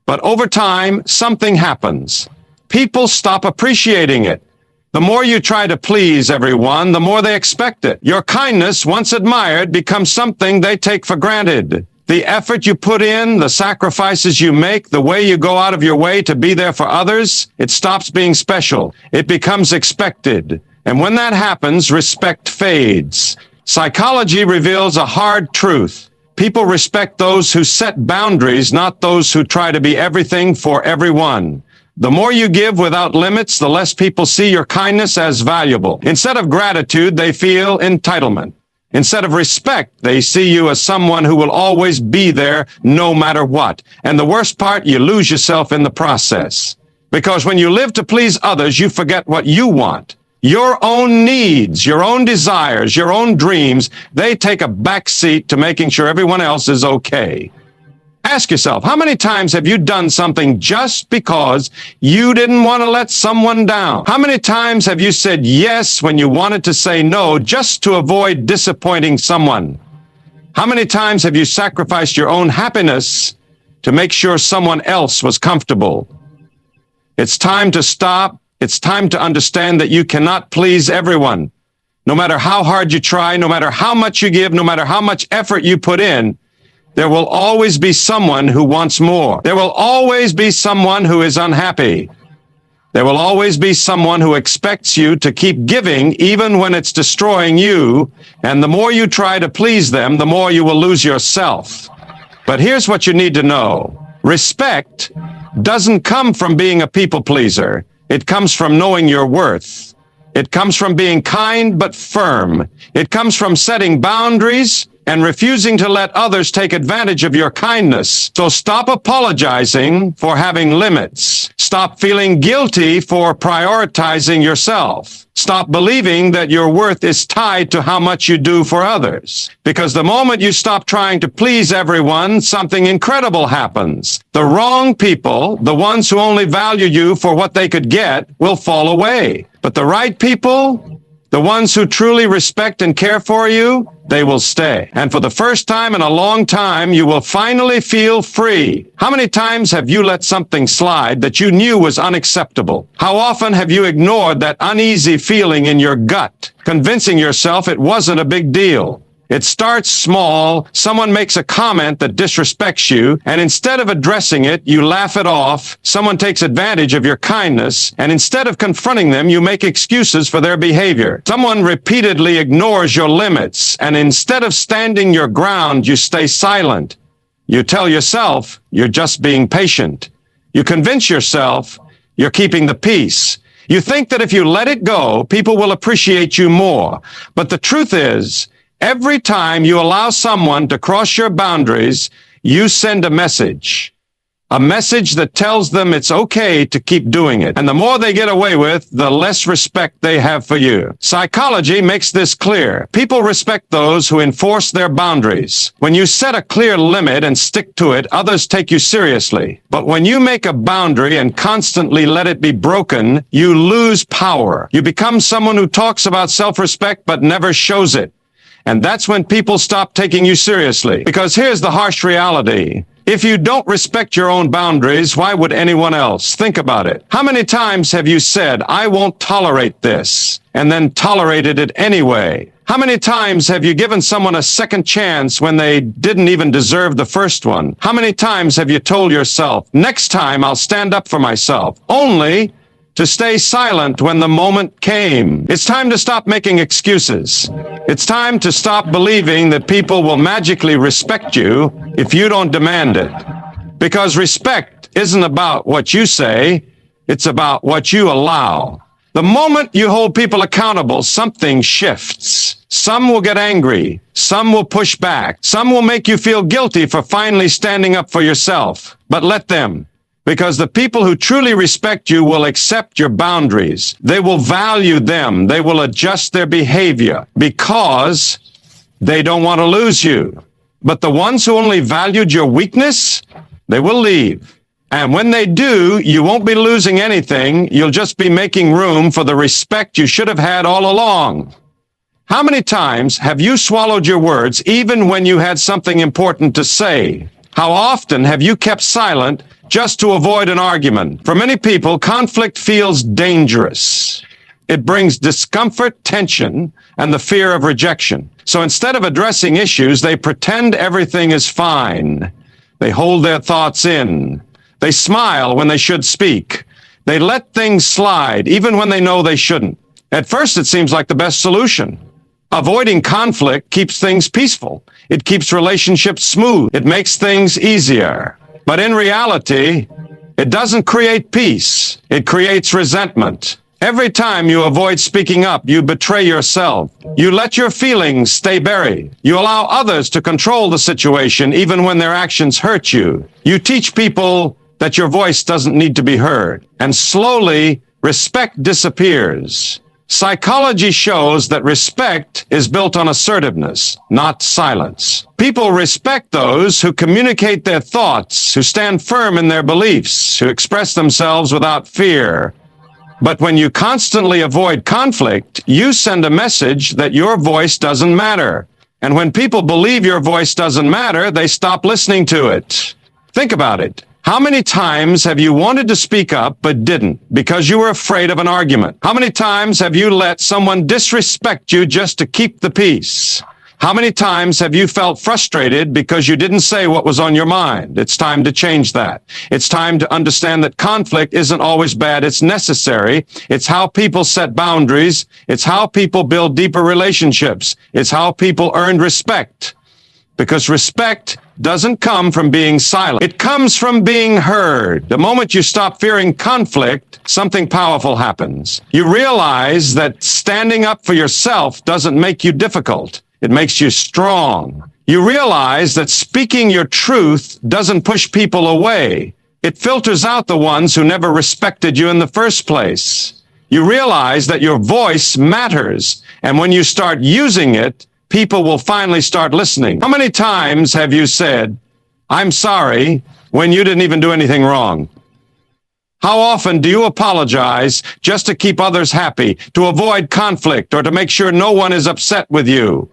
But over time, something happens. People stop appreciating it. The more you try to please everyone, the more they expect it. Your kindness, once admired, becomes something they take for granted. The effort you put in, the sacrifices you make, the way you go out of your way to be there for others, it stops being special. It becomes expected. And when that happens, respect fades. Psychology reveals a hard truth. People respect those who set boundaries, not those who try to be everything for everyone. The more you give without limits, the less people see your kindness as valuable. Instead of gratitude, they feel entitlement. Instead of respect, they see you as someone who will always be there no matter what. And the worst part, you lose yourself in the process. Because when you live to please others, you forget what you want. Your own needs, your own desires, your own dreams, they take a back seat to making sure everyone else is okay. Ask yourself, how many times have you done something just because you didn't want to let someone down? How many times have you said yes when you wanted to say no just to avoid disappointing someone? How many times have you sacrificed your own happiness to make sure someone else was comfortable? It's time to stop. It's time to understand that you cannot please everyone. No matter how hard you try, no matter how much you give, no matter how much effort you put in, there will always be someone who wants more. There will always be someone who is unhappy. There will always be someone who expects you to keep giving even when it's destroying you. And the more you try to please them, the more you will lose yourself. But here's what you need to know. Respect doesn't come from being a people pleaser. It comes from knowing your worth. It comes from being kind but firm. It comes from setting boundaries and refusing to let others take advantage of your kindness. So stop apologizing for having limits. Stop feeling guilty for prioritizing yourself. Stop believing that your worth is tied to how much you do for others. Because the moment you stop trying to please everyone, something incredible happens. The wrong people, the ones who only value you for what they could get, will fall away. But the right people, the ones who truly respect and care for you, they will stay. And for the first time in a long time, you will finally feel free. How many times have you let something slide that you knew was unacceptable? How often have you ignored that uneasy feeling in your gut, convincing yourself it wasn't a big deal? It starts small. Someone makes a comment that disrespects you, and instead of addressing it, you laugh it off. Someone takes advantage of your kindness, and instead of confronting them, you make excuses for their behavior. Someone repeatedly ignores your limits, and instead of standing your ground, you stay silent. You tell yourself you're just being patient. You convince yourself you're keeping the peace. You think that if you let it go, people will appreciate you more. But the truth is, every time you allow someone to cross your boundaries, you send a message that tells them it's okay to keep doing it. And the more they get away with, the less respect they have for you. Psychology makes this clear. People respect those who enforce their boundaries. When you set a clear limit and stick to it, others take you seriously. But when you make a boundary and constantly let it be broken, you lose power. You become someone who talks about self-respect but never shows it. And that's when people stop taking you seriously. Because here's the harsh reality. If you don't respect your own boundaries, why would anyone else? Think about it. How many times have you said, I won't tolerate this, and then tolerated it anyway? How many times have you given someone a second chance when they didn't even deserve the first one? How many times have you told yourself, next time I'll stand up for myself, only to stay silent when the moment came? It's time to stop making excuses. It's time to stop believing that people will magically respect you if you don't demand it. Because respect isn't about what you say, it's about what you allow. The moment you hold people accountable, something shifts. Some will get angry. Some will push back. Some will make you feel guilty for finally standing up for yourself. But let them. Because the people who truly respect you will accept your boundaries. They will value them. They will adjust their behavior because they don't want to lose you. But the ones who only valued your weakness, they will leave. And when they do, you won't be losing anything. You'll just be making room for the respect you should have had all along. How many times have you swallowed your words even when you had something important to say? How often have you kept silent just to avoid an argument? For many people, conflict feels dangerous. It brings discomfort, tension, and the fear of rejection. So instead of addressing issues, they pretend everything is fine. They hold their thoughts in. They smile when they should speak. They let things slide, even when they know they shouldn't. At first, it seems like the best solution. Avoiding conflict keeps things peaceful. It keeps relationships smooth. It makes things easier. But in reality, it doesn't create peace. It creates resentment. Every time you avoid speaking up, you betray yourself. You let your feelings stay buried. You allow others to control the situation even when their actions hurt you. You teach people that your voice doesn't need to be heard. And slowly, respect disappears. Psychology shows that respect is built on assertiveness, not silence. People respect those who communicate their thoughts, who stand firm in their beliefs, who express themselves without fear. But when you constantly avoid conflict, you send a message that your voice doesn't matter. And when people believe your voice doesn't matter, they stop listening to it. Think about it. How many times have you wanted to speak up but didn't because you were afraid of an argument? How many times have you let someone disrespect you just to keep the peace? How many times have you felt frustrated because you didn't say what was on your mind? It's time to change that. It's time to understand that conflict isn't always bad. It's necessary. It's how people set boundaries. It's how people build deeper relationships. It's how people earn respect. Because respect doesn't come from being silent. It comes from being heard. The moment you stop fearing conflict, something powerful happens. You realize that standing up for yourself doesn't make you difficult. It makes you strong. You realize that speaking your truth doesn't push people away. It filters out the ones who never respected you in the first place. You realize that your voice matters, and when you start using it, people will finally start listening. How many times have you said, "I'm sorry," when you didn't even do anything wrong? How often do you apologize just to keep others happy, to avoid conflict, or to make sure no one is upset with you?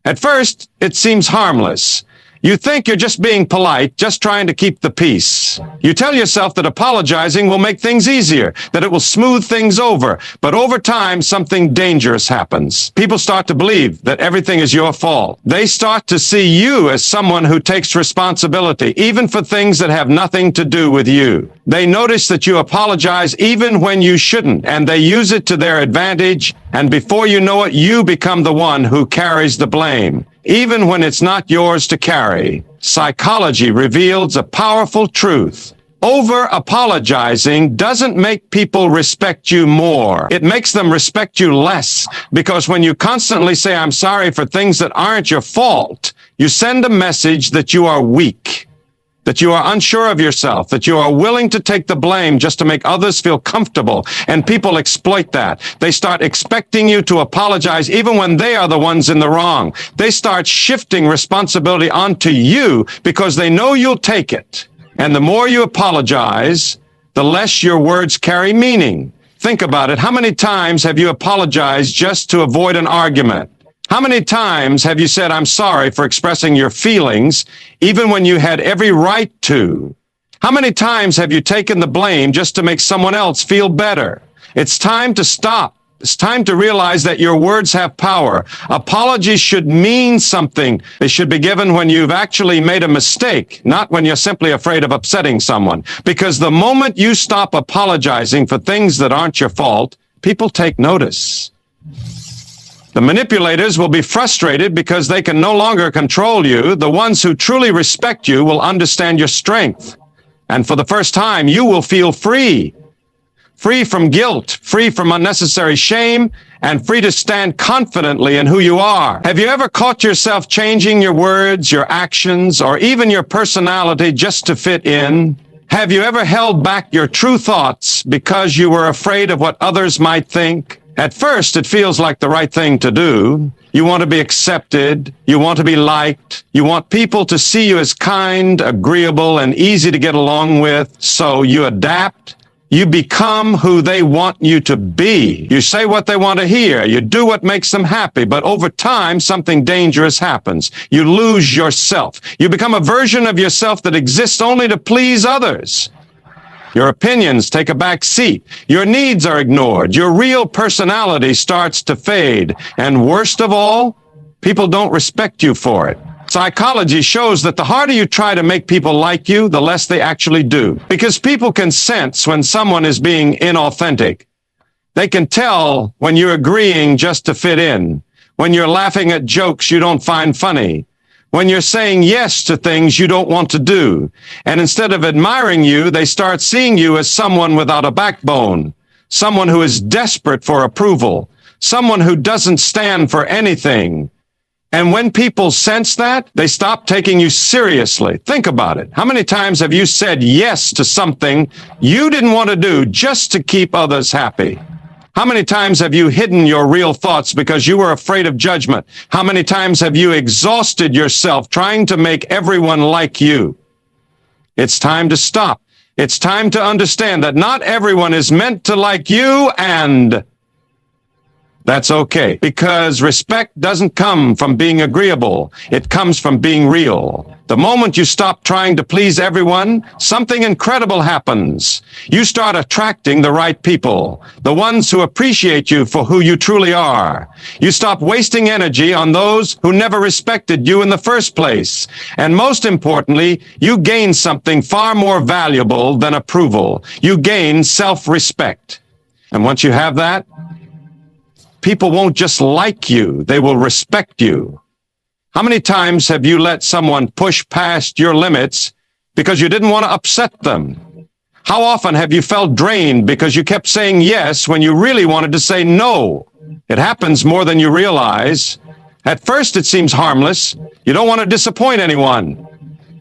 At first, it seems harmless. You think you're just being polite, just trying to keep the peace. You tell yourself that apologizing will make things easier, that it will smooth things over. But over time, something dangerous happens. People start to believe that everything is your fault. They start to see you as someone who takes responsibility, even for things that have nothing to do with you. They notice that you apologize even when you shouldn't, and they use it to their advantage, and before you know it, you become the one who carries the blame, even when it's not yours to carry. Psychology reveals a powerful truth. Over-apologizing doesn't make people respect you more. It makes them respect you less, because when you constantly say, "I'm sorry," for things that aren't your fault, you send a message that you are weak, that you are unsure of yourself, that you are willing to take the blame just to make others feel comfortable. And people exploit that. They start expecting you to apologize even when they are the ones in the wrong. They start shifting responsibility onto you because they know you'll take it. And the more you apologize, the less your words carry meaning. Think about it. How many times have you apologized just to avoid an argument? How many times have you said, "I'm sorry," for expressing your feelings, even when you had every right to? How many times have you taken the blame just to make someone else feel better? It's time to stop. It's time to realize that your words have power. Apologies should mean something. They should be given when you've actually made a mistake, not when you're simply afraid of upsetting someone. Because the moment you stop apologizing for things that aren't your fault, people take notice. The manipulators will be frustrated because they can no longer control you. The ones who truly respect you will understand your strength. And for the first time, you will feel free. Free from guilt, free from unnecessary shame, and free to stand confidently in who you are. Have you ever caught yourself changing your words, your actions, or even your personality just to fit in? Have you ever held back your true thoughts because you were afraid of what others might think? At first, it feels like the right thing to do. You want to be accepted. You want to be liked. You want people to see you as kind, agreeable, and easy to get along with. So you adapt. You become who they want you to be. You say what they want to hear. You do what makes them happy. But over time, something dangerous happens. You lose yourself. You become a version of yourself that exists only to please others. Your opinions take a back seat. Your needs are ignored. Your real personality starts to fade. And worst of all, people don't respect you for it. Psychology shows that the harder you try to make people like you, the less they actually do. Because people can sense when someone is being inauthentic. They can tell when you're agreeing just to fit in, when you're laughing at jokes you don't find funny, when you're saying yes to things you don't want to do. And instead of admiring you, they start seeing you as someone without a backbone, someone who is desperate for approval, someone who doesn't stand for anything. And when people sense that, they stop taking you seriously. Think about it. How many times have you said yes to something you didn't want to do just to keep others happy? How many times have you hidden your real thoughts because you were afraid of judgment? How many times have you exhausted yourself trying to make everyone like you? It's time to stop. It's time to understand that not everyone is meant to like you, and that's okay, because respect doesn't come from being agreeable. It comes from being real. The moment you stop trying to please everyone, something incredible happens. You start attracting the right people, the ones who appreciate you for who you truly are. You stop wasting energy on those who never respected you in the first place. And most importantly, you gain something far more valuable than approval. You gain self-respect. And once you have that, people won't just like you, they will respect you. How many times have you let someone push past your limits because you didn't want to upset them? How often have you felt drained because you kept saying yes when you really wanted to say no? It happens more than you realize. At first, it seems harmless. You don't want to disappoint anyone.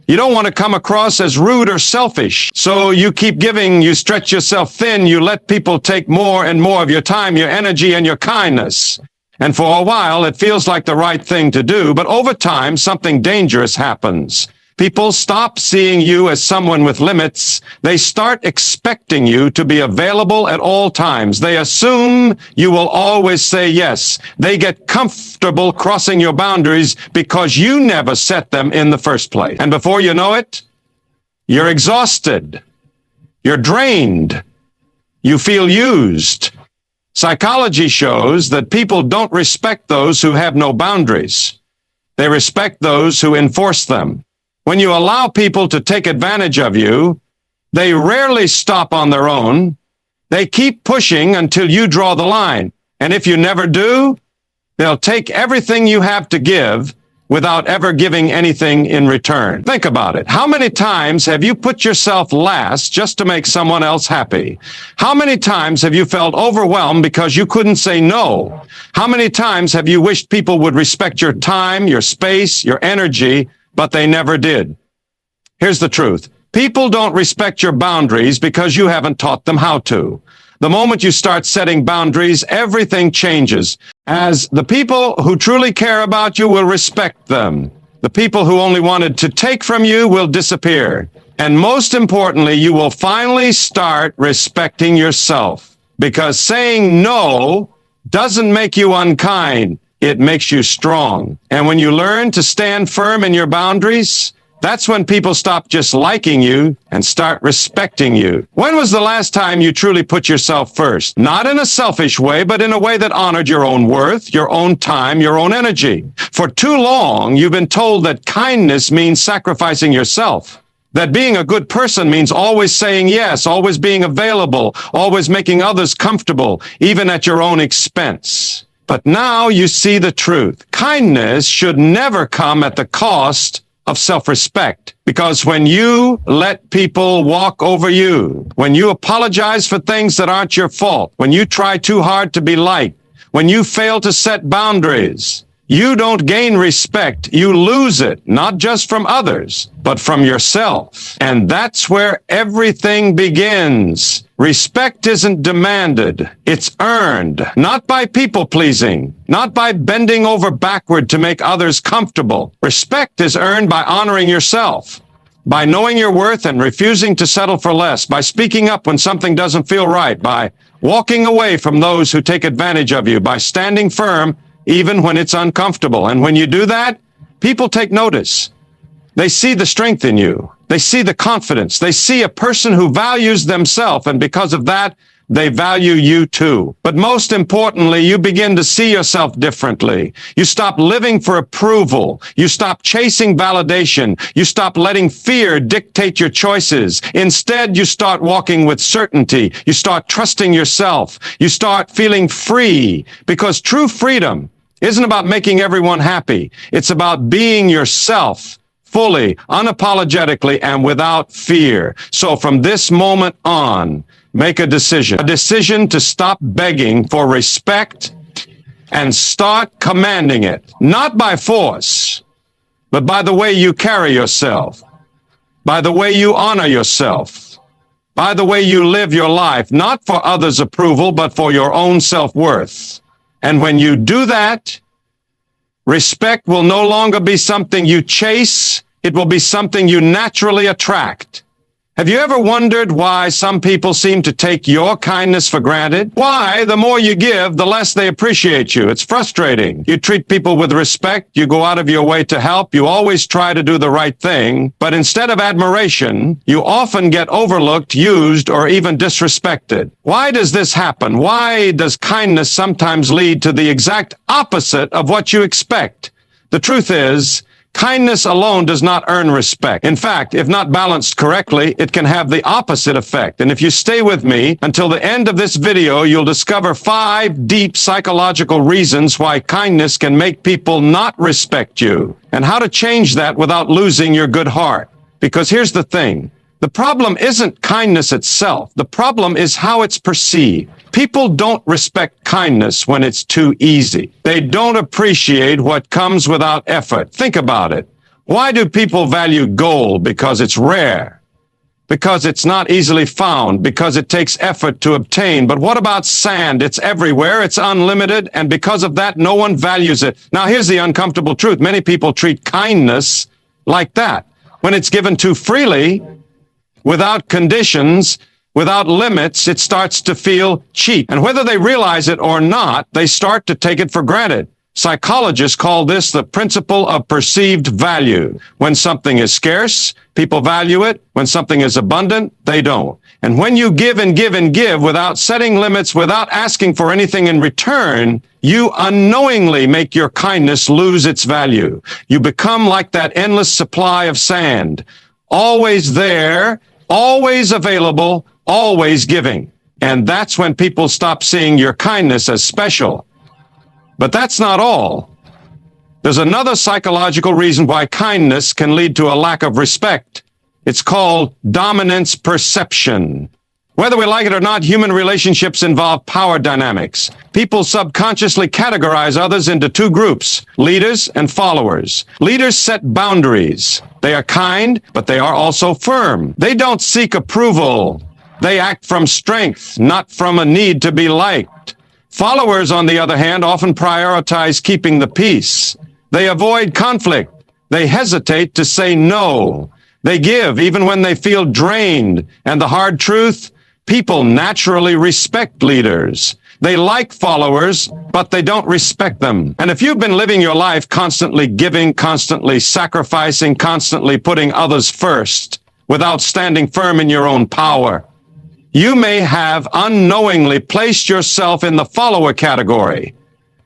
You don't want to come across as rude or selfish. So you keep giving, you stretch yourself thin, you let people take more and more of your time, your energy, and your kindness. And for a while, it feels like the right thing to do, but over time, something dangerous happens. People stop seeing you as someone with limits. They start expecting you to be available at all times. They assume you will always say yes. They get comfortable crossing your boundaries because you never set them in the first place. And before you know it, you're exhausted. You're drained. You feel used. Psychology shows that people don't respect those who have no boundaries. They respect those who enforce them. When you allow people to take advantage of you, they rarely stop on their own. They keep pushing until you draw the line. And if you never do, they'll take everything you have to give without ever giving anything in return. Think about it. How many times have you put yourself last just to make someone else happy? How many times have you felt overwhelmed because you couldn't say no? How many times have you wished people would respect your time, your space, your energy, but they never did? Here's the truth. People don't respect your boundaries because you haven't taught them how to. The moment you start setting boundaries, everything changes. As the people who truly care about you will respect them. The people who only wanted to take from you will disappear. And most importantly, you will finally start respecting yourself. Because saying no doesn't make you unkind. It makes you strong. And when you learn to stand firm in your boundaries, that's when people stop just liking you and start respecting you. When was the last time you truly put yourself first? Not in a selfish way, but in a way that honored your own worth, your own time, your own energy. For too long, you've been told that kindness means sacrificing yourself. That being a good person means always saying yes, always being available, always making others comfortable, even at your own expense. But now you see the truth. Kindness should never come at the cost of self-respect. Because when you let people walk over you, when you apologize for things that aren't your fault, when you try too hard to be liked, when you fail to set boundaries, you don't gain respect. You lose it, not just from others, but from yourself. And that's where everything begins. Respect isn't demanded. It's earned, not by people-pleasing, not by bending over backward to make others comfortable. Respect is earned by honoring yourself, by knowing your worth and refusing to settle for less, by speaking up when something doesn't feel right, by walking away from those who take advantage of you, by standing firm even when it's uncomfortable. And when you do that, people take notice. They see the strength in you. They see the confidence. They see a person who values themselves, and because of that, they value you too. But most importantly, you begin to see yourself differently. You stop living for approval. You stop chasing validation. You stop letting fear dictate your choices. Instead, you start walking with certainty. You start trusting yourself. You start feeling free, because true freedom isn't about making everyone happy. It's about being yourself, fully, unapologetically, and without fear. So from this moment on, make a decision to stop begging for respect and start commanding it, not by force, but by the way you carry yourself, by the way you honor yourself, by the way you live your life, not for others' approval, but for your own self-worth. And when you do that, respect will no longer be something you chase. It will be something you naturally attract. Have you ever wondered why some people seem to take your kindness for granted? Why, the more you give, the less they appreciate you. It's frustrating. You treat people with respect. You go out of your way to help. You always try to do the right thing. But instead of admiration, you often get overlooked, used, or even disrespected. Why does this happen? Why does kindness sometimes lead to the exact opposite of what you expect? The truth is, kindness alone does not earn respect. In fact, if not balanced correctly, it can have the opposite effect. And if you stay with me until the end of this video, you'll discover 5 deep psychological reasons why kindness can make people not respect you, and how to change that without losing your good heart. Because here's the thing. The problem isn't kindness itself. The problem is how it's perceived. People don't respect kindness when it's too easy. They don't appreciate what comes without effort. Think about it. Why do people value gold? Because it's rare. Because it's not easily found, because it takes effort to obtain. But what about sand? It's everywhere, it's unlimited, and because of that, no one values it. Now, here's the uncomfortable truth. Many people treat kindness like that. When it's given too freely, without conditions, without limits, it starts to feel cheap. And whether they realize it or not, they start to take it for granted. Psychologists call this the principle of perceived value. When something is scarce, people value it. When something is abundant, they don't. And when you give and give and give without setting limits, without asking for anything in return, you unknowingly make your kindness lose its value. You become like that endless supply of sand, always there, always available, always giving. And that's when people stop seeing your kindness as special. But that's not all. There's another psychological reason why kindness can lead to a lack of respect. It's called dominance perception. Whether we like it or not, human relationships involve power dynamics. People subconsciously categorize others into two groups, leaders and followers. Leaders set boundaries. They are kind, but they are also firm. They don't seek approval. They act from strength, not from a need to be liked. Followers, on the other hand, often prioritize keeping the peace. They avoid conflict. They hesitate to say no. They give even when they feel drained. And the hard truth, people naturally respect leaders. They like followers, but they don't respect them. And if you've been living your life constantly giving, constantly sacrificing, constantly putting others first, without standing firm in your own power, you may have unknowingly placed yourself in the follower category.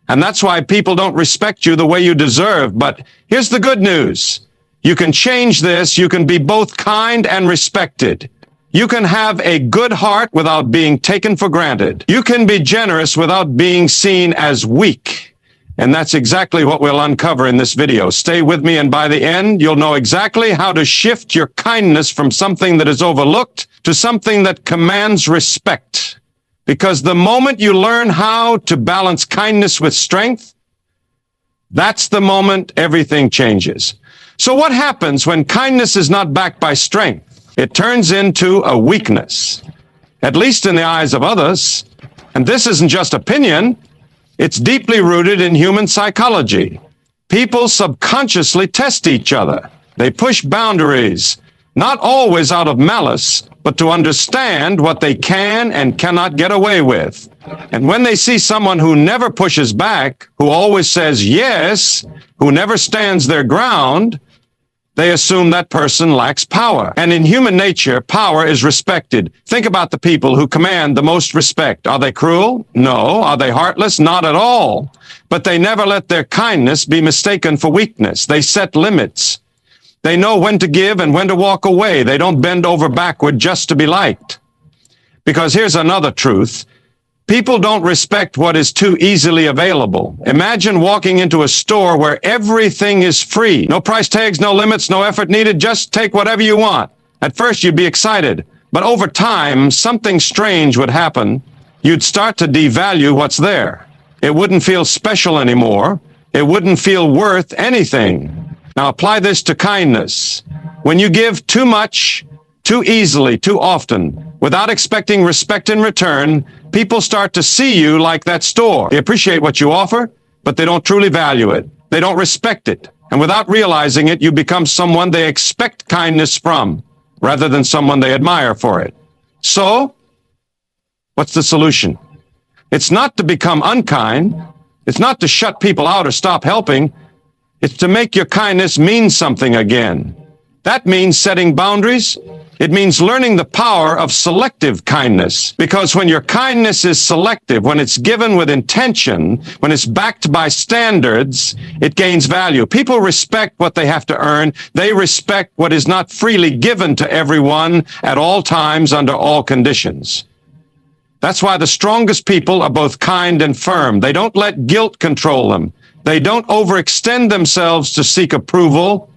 And that's why people don't respect you the way you deserve. But here's the good news. You can change this. You can be both kind and respected. You can have a good heart without being taken for granted. You can be generous without being seen as weak. And that's exactly what we'll uncover in this video. Stay with me, and by the end, you'll know exactly how to shift your kindness from something that is overlooked to something that commands respect. Because the moment you learn how to balance kindness with strength, that's the moment everything changes. So what happens when kindness is not backed by strength? It turns into a weakness, at least in the eyes of others. And this isn't just opinion. It's deeply rooted in human psychology. People subconsciously test each other. They push boundaries, not always out of malice, but to understand what they can and cannot get away with. And when they see someone who never pushes back, who always says yes, who never stands their ground, they assume that person lacks power. And in human nature, power is respected. Think about the people who command the most respect. Are they cruel? No. Are they heartless? Not at all. But they never let their kindness be mistaken for weakness. They set limits. They know when to give and when to walk away. They don't bend over backward just to be liked. Because here's another truth. People don't respect what is too easily available. Imagine walking into a store where everything is free. No price tags, no limits, no effort needed. Just take whatever you want. At first, you'd be excited. But over time, something strange would happen. You'd start to devalue what's there. It wouldn't feel special anymore. It wouldn't feel worth anything. Now, apply this to kindness. When you give too much, too easily, too often, without expecting respect in return, people start to see you like that store. They appreciate what you offer, but they don't truly value it. They don't respect it. And without realizing it, you become someone they expect kindness from, rather than someone they admire for it. So, what's the solution? It's not to become unkind. It's not to shut people out or stop helping. It's to make your kindness mean something again. That means setting boundaries. It means learning the power of selective kindness. Because when your kindness is selective, when it's given with intention, when it's backed by standards, it gains value. People respect what they have to earn. They respect what is not freely given to everyone at all times under all conditions. That's why the strongest people are both kind and firm. They don't let guilt control them. They don't overextend themselves to seek approval.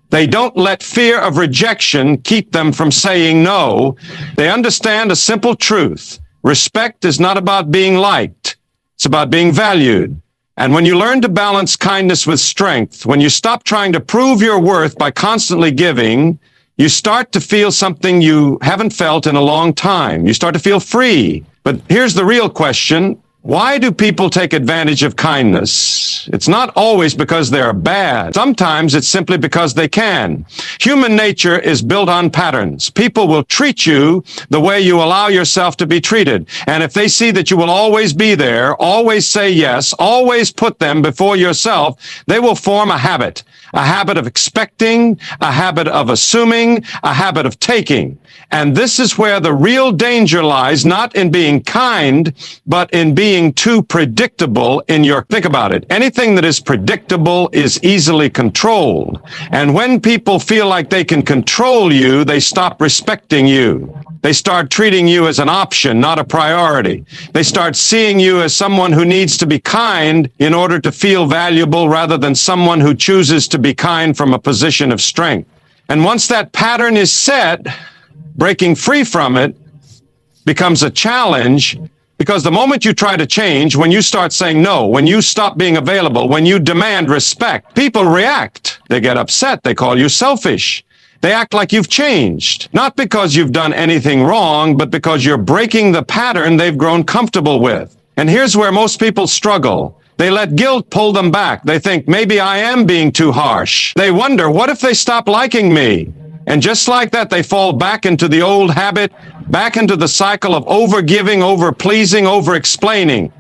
They don't let fear of rejection keep them from saying no. They understand a simple truth. Respect is not about being liked. It's about being valued. And when you learn to balance kindness with strength, when you stop trying to prove your worth by constantly giving, you start to feel something you haven't felt in a long time. You start to feel free. But here's the real question. Why do people take advantage of kindness? It's not always because they're bad. Sometimes it's simply because they can. Human nature is built on patterns. People will treat you the way you allow yourself to be treated. And if they see that you will always be there, always say yes, always put them before yourself, they will form a habit of expecting, a habit of assuming, a habit of taking. And this is where the real danger lies, not in being kind, but in being too predictable in your, think about it. Anything that is predictable is easily controlled. And when people feel like they can control you, they stop respecting you. They start treating you as an option, not a priority. They start seeing you as someone who needs to be kind in order to feel valuable rather than someone who chooses to be kind from a position of strength. And once that pattern is set, breaking free from it becomes a challenge, because the moment you try to change, when you start saying no, when you stop being available, when you demand respect, people react. They get upset. They call you selfish. They act like you've changed, not because you've done anything wrong, but because you're breaking the pattern they've grown comfortable with. And here's where most people struggle. They let guilt pull them back. They think, maybe I am being too harsh. They wonder, what if they stop liking me? And just like that, they fall back into the old habit, back into the cycle of over-giving, over-pleasing, over-explaining.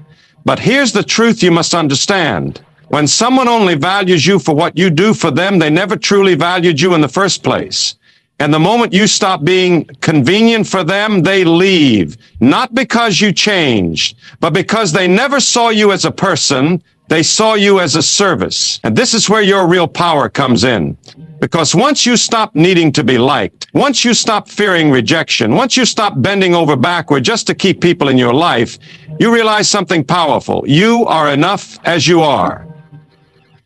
But here's the truth you must understand. When someone only values you for what you do for them, they never truly valued you in the first place. And the moment you stop being convenient for them, they leave. Not because you changed, but because they never saw you as a person. They saw you as a service. And this is where your real power comes in. Because once you stop needing to be liked, once you stop fearing rejection, once you stop bending over backward just to keep people in your life, you realize something powerful. You are enough as you are.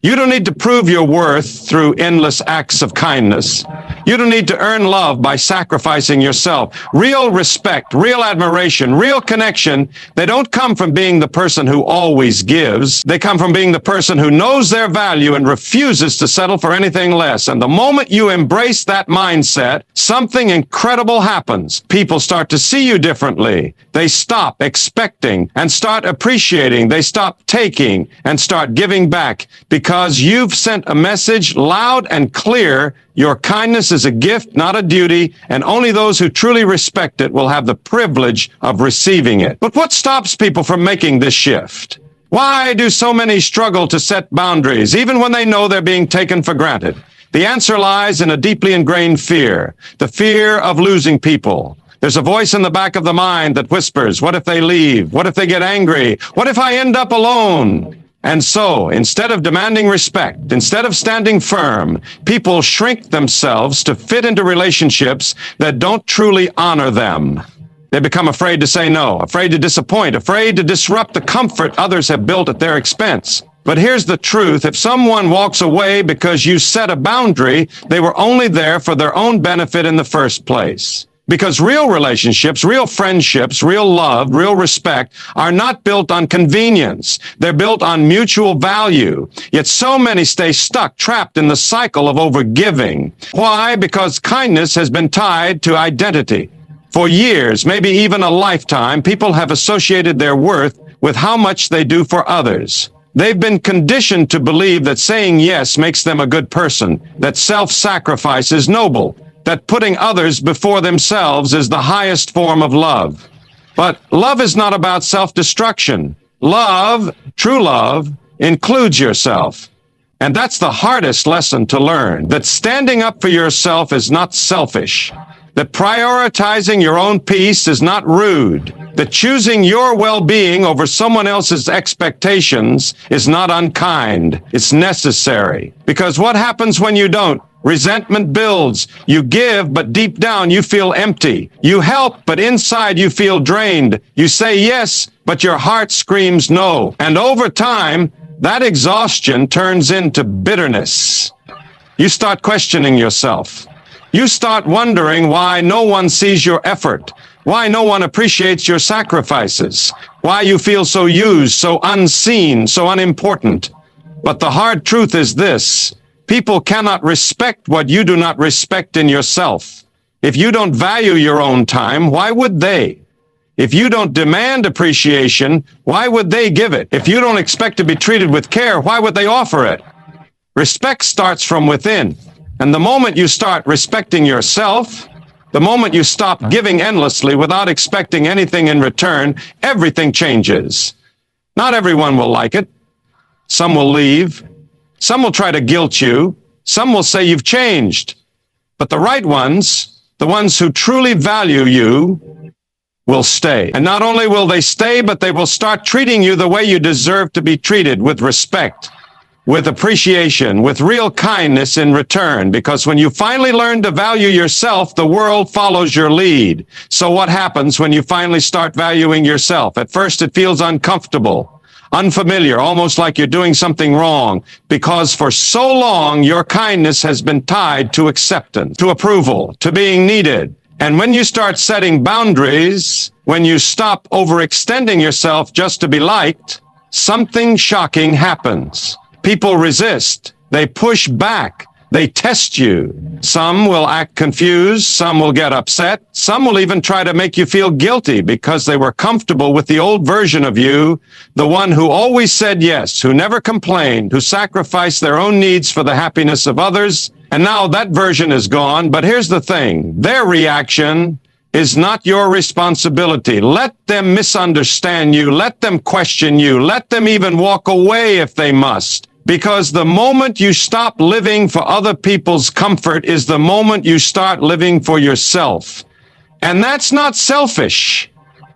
You don't need to prove your worth through endless acts of kindness. You don't need to earn love by sacrificing yourself. Real respect, real admiration, real connection, they don't come from being the person who always gives. They come from being the person who knows their value and refuses to settle for anything less. And the moment you embrace that mindset, something incredible happens. People start to see you differently. They stop expecting and start appreciating. They stop taking and start giving back, because you've sent a message loud and clear. Your kindness is a gift, not a duty, and only those who truly respect it will have the privilege of receiving it. But what stops people from making this shift? Why do so many struggle to set boundaries, even when they know they're being taken for granted? The answer lies in a deeply ingrained fear, the fear of losing people. There's a voice in the back of the mind that whispers, what if they leave? What if they get angry? What if I end up alone? And so, instead of demanding respect, instead of standing firm, people shrink themselves to fit into relationships that don't truly honor them. They become afraid to say no, afraid to disappoint, afraid to disrupt the comfort others have built at their expense. But here's the truth. If someone walks away because you set a boundary, they were only there for their own benefit in the first place. Because real relationships, real friendships, real love, real respect are not built on convenience. They're built on mutual value. Yet so many stay stuck, trapped in the cycle of overgiving. Why? Because kindness has been tied to identity. For years, maybe even a lifetime, people have associated their worth with how much they do for others. They've been conditioned to believe that saying yes makes them a good person, that self-sacrifice is noble, that putting others before themselves is the highest form of love. But love is not about self-destruction. Love, true love, includes yourself. And that's the hardest lesson to learn, that standing up for yourself is not selfish, that prioritizing your own peace is not rude, that choosing your well-being over someone else's expectations is not unkind. It's necessary. Because what happens when you don't? Resentment builds. You give, but deep down you feel empty. You help, but inside you feel drained. You say yes, but your heart screams no. And over time, that exhaustion turns into bitterness. You start questioning yourself. You start wondering why no one sees your effort, why no one appreciates your sacrifices, why you feel so used, so unseen, so unimportant. But the hard truth is this: people cannot respect what you do not respect in yourself. If you don't value your own time, why would they? If you don't demand appreciation, why would they give it? If you don't expect to be treated with care, why would they offer it? Respect starts from within. And the moment you start respecting yourself, the moment you stop giving endlessly without expecting anything in return, everything changes. Not everyone will like it. Some will leave. Some will try to guilt you. Some will say you've changed. But the right ones, the ones who truly value you, will stay. And not only will they stay, but they will start treating you the way you deserve to be treated, with respect, with appreciation, with real kindness in return. Because when you finally learn to value yourself, the world follows your lead. So what happens when you finally start valuing yourself? At first, it feels uncomfortable, unfamiliar, almost like you're doing something wrong, because for so long, your kindness has been tied to acceptance, to approval, to being needed. And when you start setting boundaries, when you stop overextending yourself just to be liked, something shocking happens. People resist. They push back. They test you. Some will act confused. Some will get upset. Some will even try to make you feel guilty because they were comfortable with the old version of you, the one who always said yes, who never complained, who sacrificed their own needs for the happiness of others. And now that version is gone. But here's the thing. Their reaction is not your responsibility. Let them misunderstand you. Let them question you. Let them even walk away if they must. Because the moment you stop living for other people's comfort is the moment you start living for yourself. And that's not selfish.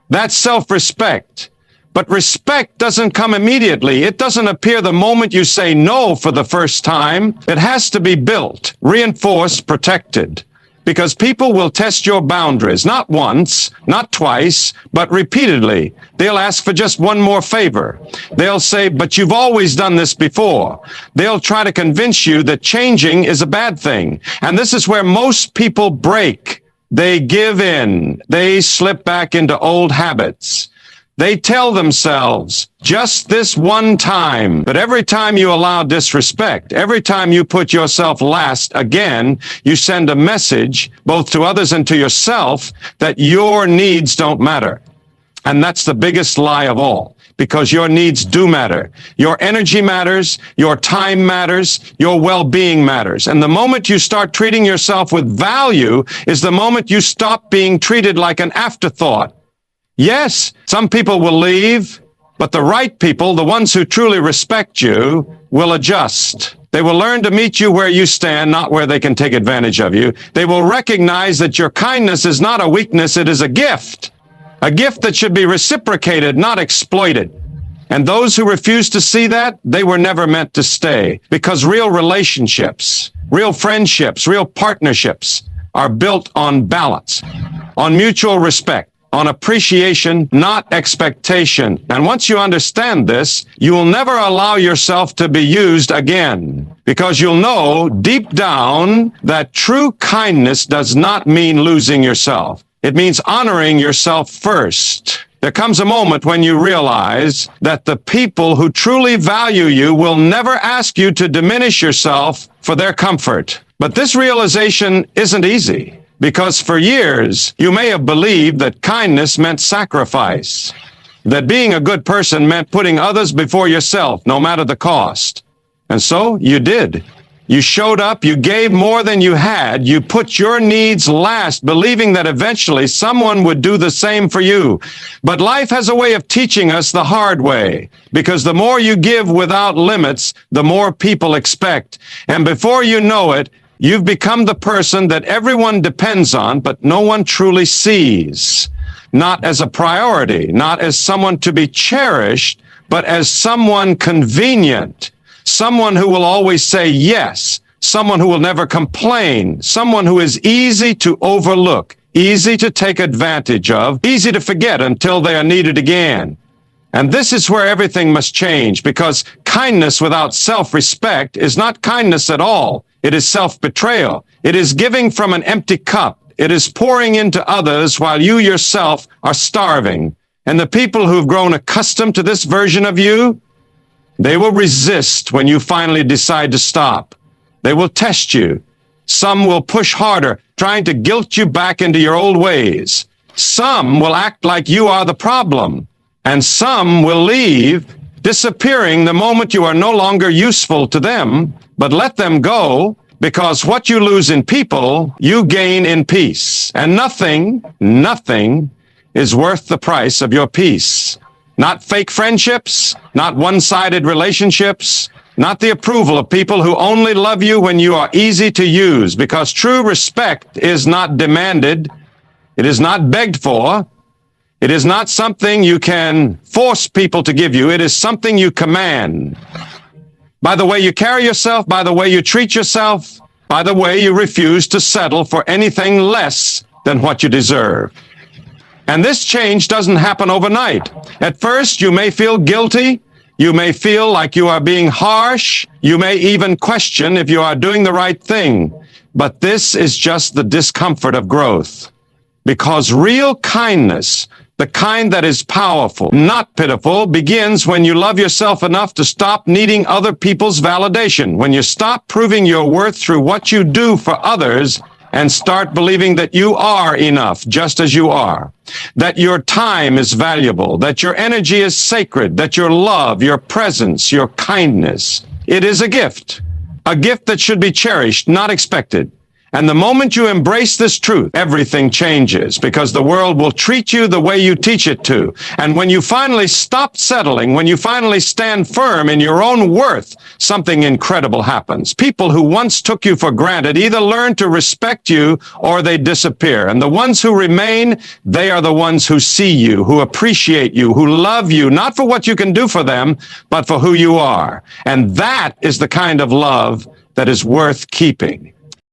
That's self-respect. But respect doesn't come immediately. It doesn't appear the moment you say no for the first time. It has to be built, reinforced, protected. Because people will test your boundaries, not once, not twice, but repeatedly. They'll ask for just one more favor. They'll say, but you've always done this before. They'll try to convince you that changing is a bad thing. And this is where most people break. They give in. They slip back into old habits. They tell themselves, just this one time. But every time you allow disrespect, every time you put yourself last again, you send a message, both to others and to yourself, that your needs don't matter. And that's the biggest lie of all, because your needs do matter. Your energy matters, your time matters, your well-being matters. And the moment you start treating yourself with value is the moment you stop being treated like an afterthought. Yes, some people will leave, but the right people, the ones who truly respect you, will adjust. They will learn to meet you where you stand, not where they can take advantage of you. They will recognize that your kindness is not a weakness, it is a gift that should be reciprocated, not exploited. And those who refuse to see that, they were never meant to stay, because real relationships, real friendships, real partnerships are built on balance, on mutual respect, on appreciation, not expectation. And once you understand this, you will never allow yourself to be used again, because you'll know deep down that true kindness does not mean losing yourself. It means honoring yourself first. There comes a moment when you realize that the people who truly value you will never ask you to diminish yourself for their comfort. But this realization isn't easy. Because for years, you may have believed that kindness meant sacrifice, that being a good person meant putting others before yourself, no matter the cost. And so you did. You showed up, you gave more than you had, you put your needs last, believing that eventually someone would do the same for you. But life has a way of teaching us the hard way, because the more you give without limits, the more people expect. And before you know it, you've become the person that everyone depends on, but no one truly sees. Not as a priority, not as someone to be cherished, but as someone convenient, someone who will always say yes, someone who will never complain, someone who is easy to overlook, easy to take advantage of, easy to forget until they are needed again. And this is where everything must change, because kindness without self-respect is not kindness at all. It is self-betrayal. It is giving from an empty cup. It is pouring into others while you yourself are starving. And the people who've grown accustomed to this version of you, they will resist when you finally decide to stop. They will test you. Some will push harder, trying to guilt you back into your old ways. Some will act like you are the problem. And some will leave, disappearing the moment you are no longer useful to them. But let them go, because what you lose in people, you gain in peace. And nothing is worth the price of your peace. Not fake friendships, not one-sided relationships, not the approval of people who only love you when you are easy to use, because true respect is not demanded. It is not begged for. It is not something you can force people to give you. It is something you command. By the way you carry yourself, by the way you treat yourself, by the way you refuse to settle for anything less than what you deserve. And this change doesn't happen overnight. At first, you may feel guilty. You may feel like you are being harsh. You may even question if you are doing the right thing. But this is just the discomfort of growth. Because real kindness, the kind that is powerful, not pitiful, begins when you love yourself enough to stop needing other people's validation. When you stop proving your worth through what you do for others and start believing that you are enough just as you are, that your time is valuable, that your energy is sacred, that your love, your presence, your kindness, it is a gift that should be cherished, not expected. And the moment you embrace this truth, everything changes, because the world will treat you the way you teach it to. And when you finally stop settling, when you finally stand firm in your own worth, something incredible happens. People who once took you for granted either learn to respect you or they disappear. And the ones who remain, they are the ones who see you, who appreciate you, who love you, not for what you can do for them, but for who you are. And that is the kind of love that is worth keeping.